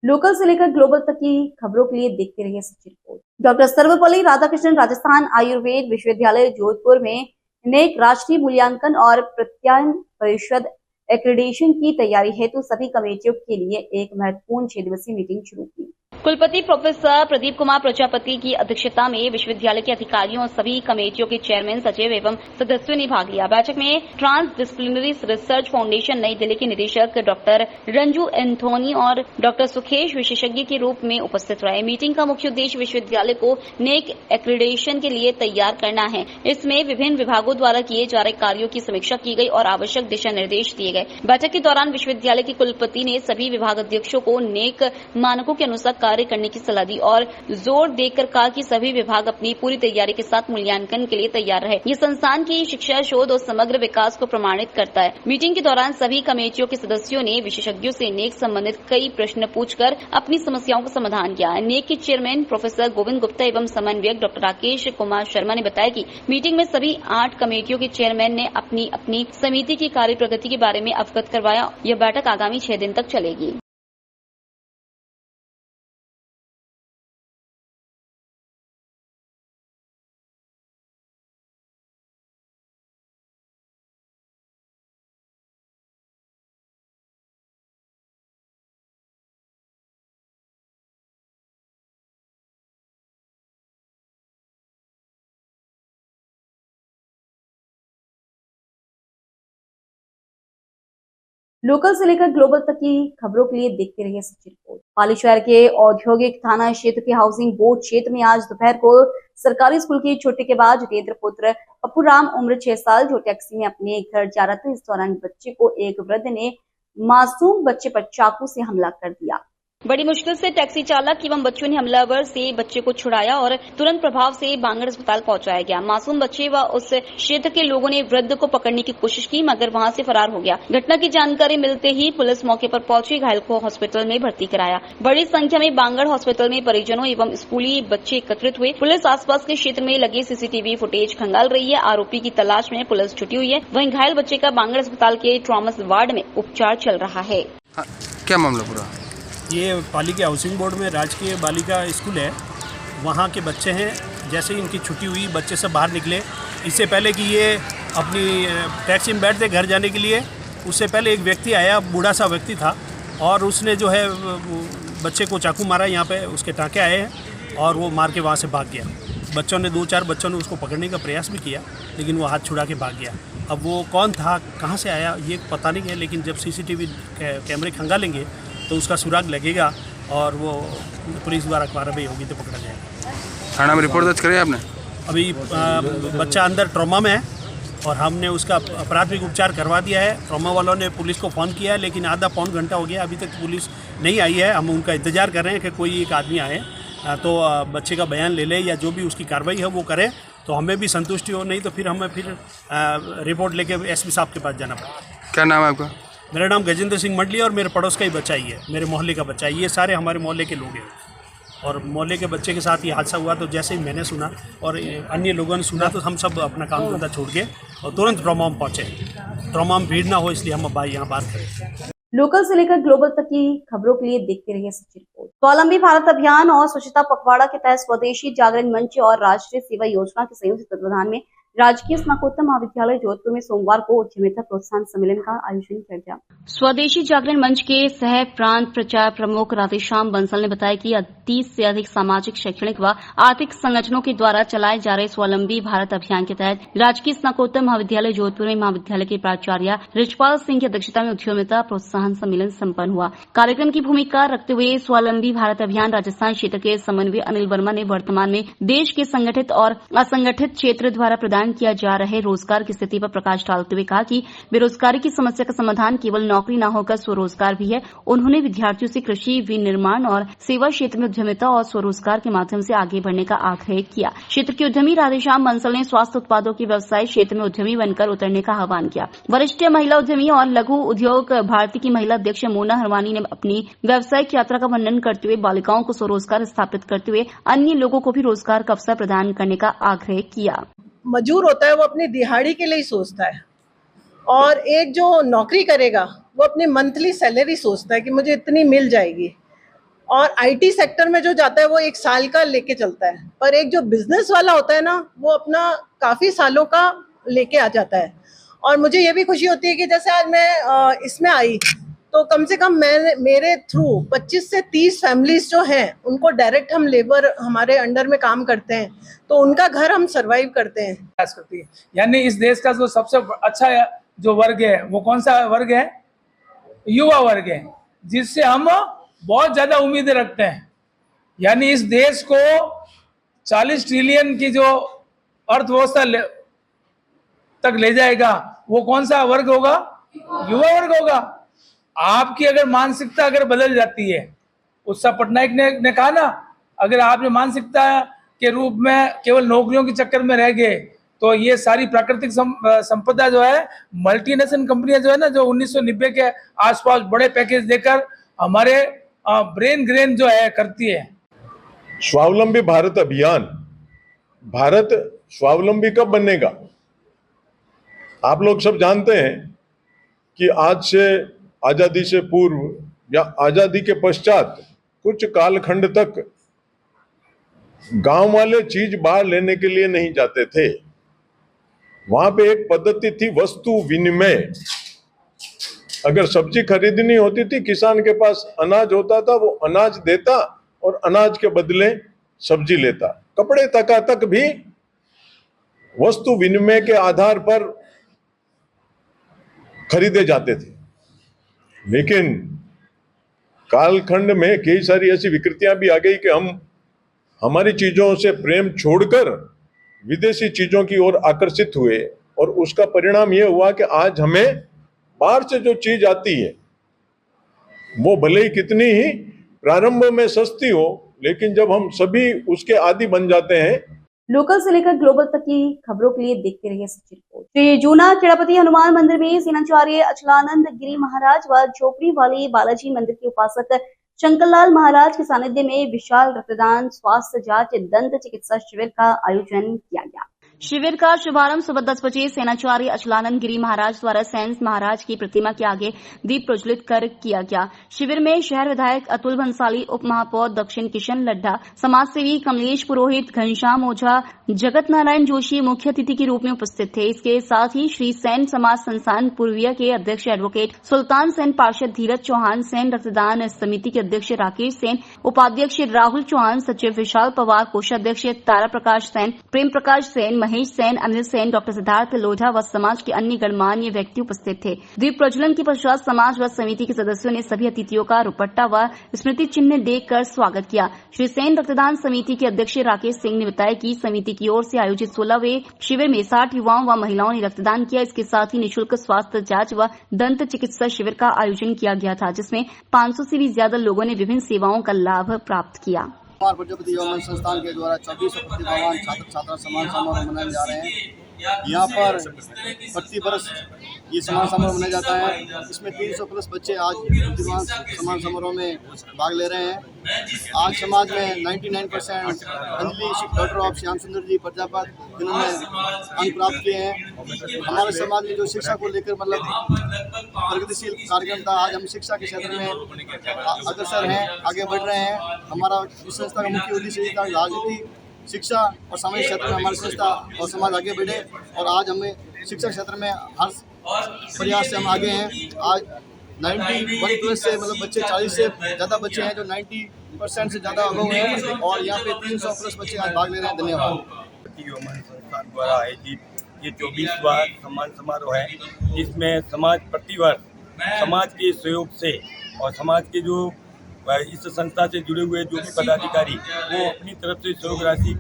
लोकल से लेकर ग्लोबल तक की खबरों के लिए देखते रहिए सच्ची रिपोर्ट। डॉक्टर सर्वपल्ली राधाकृष्णन राजस्थान आयुर्वेद विश्वविद्यालय जोधपुर में नेक राष्ट्रीय मूल्यांकन और प्रत्यायन परिषद एक्रेडिटेशन की तैयारी हेतु सभी कमेटियों के लिए एक महत्वपूर्ण 6 दिवसीय मीटिंग शुरू की। कुलपति प्रोफेसर प्रदीप कुमार प्रजापति की अध्यक्षता में विश्वविद्यालय के अधिकारियों और सभी कमेटियों के चेयरमैन, सचिव एवं सदस्यों ने भाग लिया। बैठक में ट्रांस डिसिप्लिनरी रिसर्च फाउंडेशन नई दिल्ली के निदेशक डॉक्टर रंजू एंथोनी और डॉक्टर सुखेश विशेषज्ञ के रूप में उपस्थित रहे। मीटिंग का मुख्य उद्देश्य विश्वविद्यालय को नेक एक्रेडिटेशन के लिए तैयार करना है। इसमें विभिन्न विभागों द्वारा किए जा रहे कार्यों की समीक्षा की गई और आवश्यक दिशा निर्देश दिए गए। बैठक के दौरान विश्वविद्यालय के कुलपति ने सभी विभागाध्यक्षों को नेक मानकों के अनुसार कार्य करने की सलाह दी और जोर देकर कहा कि सभी विभाग अपनी पूरी तैयारी के साथ मूल्यांकन के लिए तैयार रहे। ये संस्थान की शिक्षा, शोध और समग्र विकास को प्रमाणित करता है। मीटिंग के दौरान सभी कमेटियों के सदस्यों ने विशेषज्ञों से नेक संबंधित कई प्रश्न पूछकर अपनी समस्याओं का समाधान किया। नेक के चेयरमैन प्रोफेसर गोविंद गुप्ता एवं समन्वयक डॉक्टर राकेश कुमार शर्मा ने बताया कि मीटिंग में सभी 8 कमेटियों के चेयरमैन ने अपनी अपनी समिति की कार्य प्रगति के बारे में अवगत करवाया। यह बैठक आगामी 6 दिन तक चलेगी। लोकल से लेकर ग्लोबल तक की खबरों के लिए देखते रहिए सच्ची रिपोर्ट। पाली शहर के औद्योगिक थाना क्षेत्र के हाउसिंग बोर्ड क्षेत्र में आज दोपहर को सरकारी स्कूल की छुट्टी के बाद जितेंद्र पुत्र पप्पू राम उम्र 6 साल जो टैक्सी में अपने घर जा रहा था, इस दौरान बच्चे को एक वृद्ध ने मासूम बच्चे पर चाकू से हमला कर दिया। बड़ी मुश्किल से टैक्सी चालक एवं बच्चों ने हमलावर से बच्चे को छुड़ाया और तुरंत प्रभाव से बांगड़ अस्पताल पहुंचाया गया। मासूम बच्चे व उस क्षेत्र के लोगों ने वृद्ध को पकड़ने की कोशिश की मगर वहां से फरार हो गया। घटना की जानकारी मिलते ही पुलिस मौके पर पहुंची, घायल को हॉस्पिटल में भर्ती कराया। बड़ी संख्या में बांगड़ हॉस्पिटल में परिजनों एवं स्कूली बच्चे एकत्रित हुए। पुलिस आसपास के क्षेत्र में लगे सीसीटीवी फुटेज खंगाल रही है। आरोपी की तलाश में पुलिस जुटी हुई है। वहीं घायल बच्चे का बांगड़ अस्पताल के ट्रॉमा वार्ड में उपचार चल रहा है। क्या मामला पूरा? ये पाली के हाउसिंग बोर्ड में राजकीय बालिका स्कूल है, वहाँ के बच्चे हैं। जैसे ही इनकी छुट्टी हुई बच्चे सब बाहर निकले। इससे पहले कि ये अपनी टैक्सी में बैठते घर जाने के लिए, उससे पहले एक व्यक्ति आया, बूढ़ा सा व्यक्ति था, और उसने जो है बच्चे को चाकू मारा। यहाँ पे उसके टाँके आए हैं और वो मार के वहाँ से भाग गया। बच्चों ने 2-4 बच्चों ने उसको पकड़ने का प्रयास भी किया, लेकिन वो हाथ छुड़ा के भाग गया। अब वो कौन था, कहाँ से आया, ये पता नहीं है, लेकिन जब सीसीटीवी कैमरे खंगालेंगे तो उसका सुराग लगेगा और वो पुलिस द्वारा कार्रवाई होगी तो पकड़ा जाएगा। थाना में रिपोर्ट दर्ज करें आपने? अभी बच्चा अंदर ट्रॉमा में है और हमने उसका प्राथमिक उपचार करवा दिया है। ट्रॉमा वालों ने पुलिस को फ़ोन किया है, लेकिन आधा पौन घंटा हो गया, अभी तक पुलिस नहीं आई है। हम उनका इंतज़ार कर रहे हैं कि कोई एक आदमी आए तो बच्चे का बयान ले ले या जो भी उसकी कार्रवाई है वो करे, तो हमें भी संतुष्टि हो, नहीं तो फिर हमें रिपोर्ट लेके एसपी साहब के पास जाना पड़ेगा। क्या नाम है आपका? मेरा नाम गजेंद्र सिंह मंडली और मेरे पड़ोस का ही बच्चा ही है, मेरे मोहल्ले का बच्चा है। ये सारे हमारे मोहल्ले के लोग हैं और मोहल्ले के बच्चे के साथ ये हादसा हुआ तो जैसे ही मैंने सुना और अन्य लोगों ने सुना तो हम सब अपना काम धंधा छोड़ के और तुरंत ट्रॉमा में पहुँचे। ट्रॉमा में भीड़ ना हो इसलिए हम भाई यहाँ बात करें। लोकल से लेकर ग्लोबल तक की खबरों के लिए देखते रहिए सच्ची रिपोर्ट। स्वावलंबी भारत अभियान और स्वच्छता पखवाड़ा के तहत स्वदेशी जागरण मंच और राष्ट्रीय सेवा योजना के संयुक्त तत्वाधान में राजकीय स्नातकोत्तर महाविद्यालय जोधपुर में सोमवार को उद्यमिता प्रोत्साहन सम्मेलन का आयोजन किया गया। स्वदेशी जागरण मंच के सह प्रांत प्रचार प्रमुख राधेश्याम बंसल ने बताया कि 30 से अधिक सामाजिक, शैक्षणिक व आर्थिक संगठनों के द्वारा चलाए जा रहे स्वावलंबी भारत अभियान के तहत राजकीय स्नातकोत्तर महाविद्यालय जोधपुर में महाविद्यालय के प्राचार्य रिचपाल सिंह की अध्यक्षता में उद्यमिता प्रोत्साहन सम्मेलन सम्पन्न हुआ। कार्यक्रम की भूमिका रखते हुए स्वावलंबी भारत अभियान राजस्थान क्षेत्र के समन्वय अनिल वर्मा ने वर्तमान में देश के संगठित और असंगठित क्षेत्र द्वारा प्रदान किया जा रहे रोजगार की स्थिति पर प्रकाश डालते हुए कहा कि बेरोजगारी की समस्या का समाधान केवल नौकरी न होकर स्वरोजगार भी है। उन्होंने विद्यार्थियों से कृषि, विनिर्माण और सेवा क्षेत्र में उद्यमिता और स्वरोजगार के माध्यम से आगे बढ़ने का आग्रह किया। क्षेत्र के उद्यमी राधेश्याम बंसल ने स्वास्थ्य उत्पादों के व्यवसाय क्षेत्र में उद्यमी बनकर उतरने का आह्वान किया। वरिष्ठ महिला उद्यमी और लघु उद्योग भारती की महिला अध्यक्ष मोना हरवानी ने अपनी व्यावसायिक यात्रा का वर्णन करते हुए बालिकाओं को स्वरोजगार स्थापित करते हुए अन्य लोगों को भी रोजगार का अवसर प्रदान करने का आग्रह किया। मजदूर होता है वो अपनी दिहाड़ी के लिए ही सोचता है और एक जो नौकरी करेगा वो अपनी मंथली सैलरी सोचता है कि मुझे इतनी मिल जाएगी, और आईटी सेक्टर में जो जाता है वो 1 साल का लेके चलता है, पर एक जो बिजनेस वाला होता है ना वो अपना काफ़ी सालों का लेके आ जाता है। और मुझे ये भी खुशी होती है कि जैसे आज मैं इसमें आई तो कम से कम मेरे थ्रू 25 से 30 फैमिलीज जो हैं उनको डायरेक्ट हम लेबर हमारे अंडर में काम करते हैं, तो उनका घर हम सरवाइव करते हैं। यानी इस देश का जो सबसे अच्छा जो वर्ग है वो कौन सा वर्ग है? युवा वर्ग है, जिससे हम बहुत ज्यादा उम्मीदें रखते हैं। यानी इस देश को 40 ट्रिलियन की जो अर्थव्यवस्था तक ले जाएगा वो कौन सा वर्ग होगा? युवा वर्ग होगा। आपकी अगर मानसिकता अगर बदल जाती है, उत्सव पटनायक ने कहा ना, अगर आपने मानसिकता के रूप में केवल नौकरियों के चक्कर में रह गए तो ये सारी प्राकृतिक संपदा जो है, मल्टीनेशनल कंपनियां जो है ना, जो 1990 के आसपास बड़े पैकेज देकर हमारे ब्रेन ग्रेन जो है करती है। स्वावलंबी भारत अभियान, भारत स्वावलंबी कब बनेगा? आप लोग सब जानते हैं कि आज से आज़ादी से पूर्व या आज़ादी के पश्चात कुछ कालखंड तक गांव वाले चीज बाहर लेने के लिए नहीं जाते थे। वहां पे एक पद्धति थी वस्तु विनिमय। अगर सब्जी खरीदनी होती थी, किसान के पास अनाज होता था, वो अनाज देता और अनाज के बदले सब्जी लेता। कपड़े तक भी वस्तु विनिमय के आधार पर खरीदे जाते थे। लेकिन कालखंड में कई सारी ऐसी विकृतियां भी आ गई कि हम हमारी चीजों से प्रेम छोड़कर विदेशी चीजों की ओर आकर्षित हुए, और उसका परिणाम यह हुआ कि आज हमें बाहर से जो चीज आती है वो भले ही कितनी ही प्रारंभ में सस्ती हो, लेकिन जब हम सभी उसके आदी बन जाते हैं। लोकल से लेकर ग्लोबल तक की खबरों के लिए देखते रहिए सच्ची रिपोर्ट। श्री जूना खेड़ापति हनुमान मंदिर में सेनाचार्य अचलानंद गिरी महाराज व झोपड़ी वाले बालाजी मंदिर के उपासक शंकरलाल महाराज के सानिध्य में विशाल रक्तदान स्वास्थ्य जांच दंत चिकित्सा शिविर का आयोजन किया गया। शिविर का शुभारंभ सुबह 10 बजे सेनाचार्य अचलानंद गिरी महाराज द्वारा सैंस महाराज की प्रतिमा के आगे दीप प्रज्वलित कर किया गया। शिविर में शहर विधायक अतुल भंसाली, उप महापौर दक्षिण किशन लड्ढा, समाजसेवी कमलेश पुरोहित, घनश्याम ओझा, जगत नारायण जोशी मुख्य अतिथि के रूप में उपस्थित थे। इसके साथ ही श्री सैन समाज संस्थान पूर्विया के अध्यक्ष एडवोकेट सुल्तान सेन, पार्षद धीरज चौहान, सैन रक्तदान समिति के अध्यक्ष राकेश सेन, उपाध्यक्ष राहुल चौहान, सचिव विशाल पवार, कोषाध्यक्ष तारा प्रकाश सेन, प्रेम प्रकाश सेन, महेश सेन, अनिल सेन, डॉक्टर सिद्धार्थ लोढ़ा व समाज के अन्य गणमान्य व्यक्ति उपस्थित थे। दीप प्रज्वलन के पश्चात समाज व समिति के सदस्यों ने सभी अतिथियों का रुपट्टा व स्मृति चिन्ह देकर स्वागत किया। श्री सेन रक्तदान समिति के अध्यक्ष राकेश सिंह ने बताया कि समिति की ओर से आयोजित 16वें शिविर में 60 युवाओं व महिलाओं ने रक्तदान किया। इसके साथ ही निःशुल्क स्वास्थ्य जांच व दंत चिकित्सा शिविर का आयोजन किया गया था, जिसमें 500 से भी ज्यादा लोगों ने विभिन्न सेवाओं का लाभ प्राप्त किया। कुमार प्रजापति युवा मंच संस्थान के द्वारा 24 प्रतिभावान छात्र छात्रा सम्मान समारोह मनाए जा रहे हैं। यहाँ पर प्रति वर्ष ये सम्मान समारोह मनाया जाता है। इसमें 300 प्लस बच्चे आज प्रतिभावान सम्मान समारोह में भाग ले रहे हैं। आज समाज में 99% अंजलि डॉक्टर ऑफ श्याम सुंदर जी प्रजापत जिन्होंने अंक प्राप्त किए हैं। हमारे समाज में जो शिक्षा को लेकर मतलब प्रगतिशील कार्यक्रम था, आज हम शिक्षा के क्षेत्र में अग्रसर हैं, आगे बढ़ रहे हैं। हमारा इस संस्था का मुख्य उद्देश्य ये था राजनीति, शिक्षा और सामाजिक क्षेत्र में हमारी संस्था और समाज आगे बढ़े, और आज हमें शिक्षा क्षेत्र में हर प्रयास से हम आगे हैं। आज 91 प्लस से मतलब बच्चे 40 से ज़्यादा बच्चे हैं जो 90% से ज़्यादा अनुभव हैं, और यहाँ पे 300 प्लस बच्चे आज भाग ले रहे हैं। धन्यवाद। युवा मंच संस्थान द्वारा आयोजित ये 24वां सम्मान समारोह है। इसमें समाज प्रतिवर्ष समाज के सहयोग से और समाज के जो इस संस्था से जुड़े हुए जो भी पदाधिकारी वो अपनी तरफ से सहयोग राशि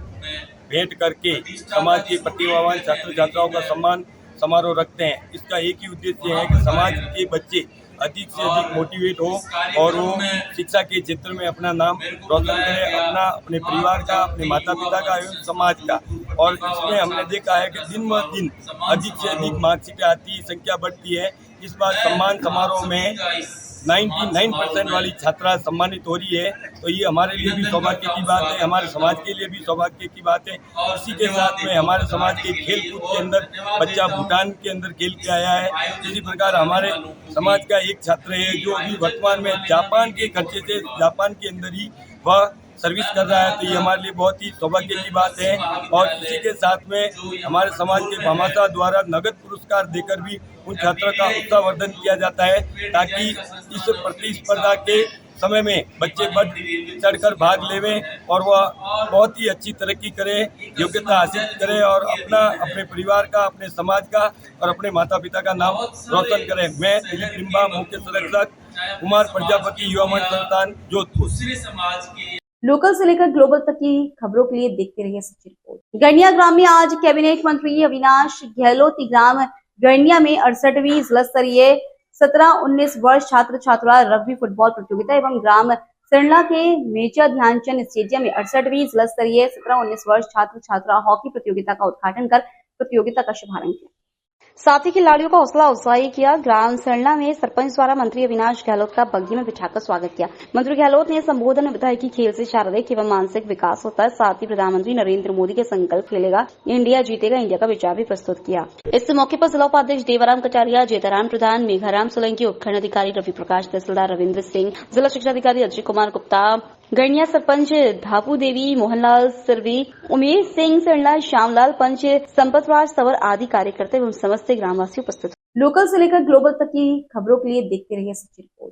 भेंट करके समाज के प्रतिभावान छात्र छात्राओं का सम्मान समारोह रखते हैं। इसका एक ही उद्देश्य है कि समाज के बच्चे अधिक से अधिक मोटिवेट हो और वो शिक्षा के क्षेत्र में अपना नाम रोशन करें, अपने परिवार का, अपने माता पिता का एवं समाज का। और इसमें हमने देखा है कि दिन ब दिन अधिक से अधिक मार्कशीटें आती है, संख्या बढ़ती है। इस बार सम्मान समारोह में 99% वाली छात्रा सम्मानित हो रही है, तो ये हमारे लिए भी सौभाग्य की बात है, हमारे समाज के लिए भी सौभाग्य की बात है। इसी के साथ में हमारे समाज के खेल कूद के अंदर बच्चा भूटान के अंदर खेल के आया है। इसी प्रकार हमारे समाज का एक छात्र है जो अभी वर्तमान में जापान के खर्चे से जापान के अंदर ही वह सर्विस कर रहा है, तो ये हमारे लिए बहुत ही सौभाग्य की बात है। और इसी के साथ में हमारे समाज के भामाशाह द्वारा नगद पुरस्कार देकर भी उन छात्रों का उत्साहवर्धन किया जाता है, ताकि इस प्रतिस्पर्धा के समय में बच्चे बढ़ चढ़कर भाग लेवें और वह बहुत ही अच्छी तरक्की करें, योग्यता हासिल करें और अपने परिवार का, अपने समाज का और अपने माता पिता का नाम रोशन करें। मैं दिलीप लिम्बा, मुख्य संरक्षक, कुमार प्रजापति युवा मंच संस्थान, जोधपुर। लोकल से लेकर ग्लोबल तक की खबरों के लिए देखते रहिए सच्ची रिपोर्ट। गैंडिया ग्राम में आज कैबिनेट मंत्री अविनाश गहलोत ग्राम गैंडिया में 68वीं जिला स्तरीय 17-19 वर्ष छात्र छात्रा रग्बी फुटबॉल प्रतियोगिता एवं ग्राम सिरला के मेजर ध्यानचंद स्टेडियम में 68वीं जिला स्तरीय 17-19 वर्ष छात्र छात्रा हॉकी प्रतियोगिता का उद्घाटन कर प्रतियोगिता का शुभारंभ किया। साथ ही खिलाड़ियों का हौसला अफजाई किया। ग्राम सरला में सरपंच द्वारा मंत्री अविनाश गहलोत का बग्घी में बिठाकर स्वागत किया। मंत्री गहलोत ने संबोधन में बताया कि खेल से शारीरिक एवं मानसिक विकास होता है। साथ ही प्रधानमंत्री नरेंद्र मोदी के संकल्प खेलेगा इंडिया जीतेगा इंडिया का विचार भी प्रस्तुत किया। इस मौके पर जिला उपाध्यक्ष देवाराम कटारिया, जेताराम प्रधान, मेघाराम सोलंकी, उपखंड अधिकारी रवि प्रकाश, तहसीलदार रविन्द्र सिंह, जिला शिक्षा अधिकारी अजय कुमार गुप्ता, गैंडिया सरपंच धापू देवी, मोहनलाल सिरवी, उमेश सिंह सरला, श्यामलाल पंच, संपतराज सवर आदि कार्यकर्ता एवं समस्त ग्रामवासी उपस्थित। लोकल से लेकर ग्लोबल तक की खबरों के लिए देखते रहिए सच्ची रिपोर्ट।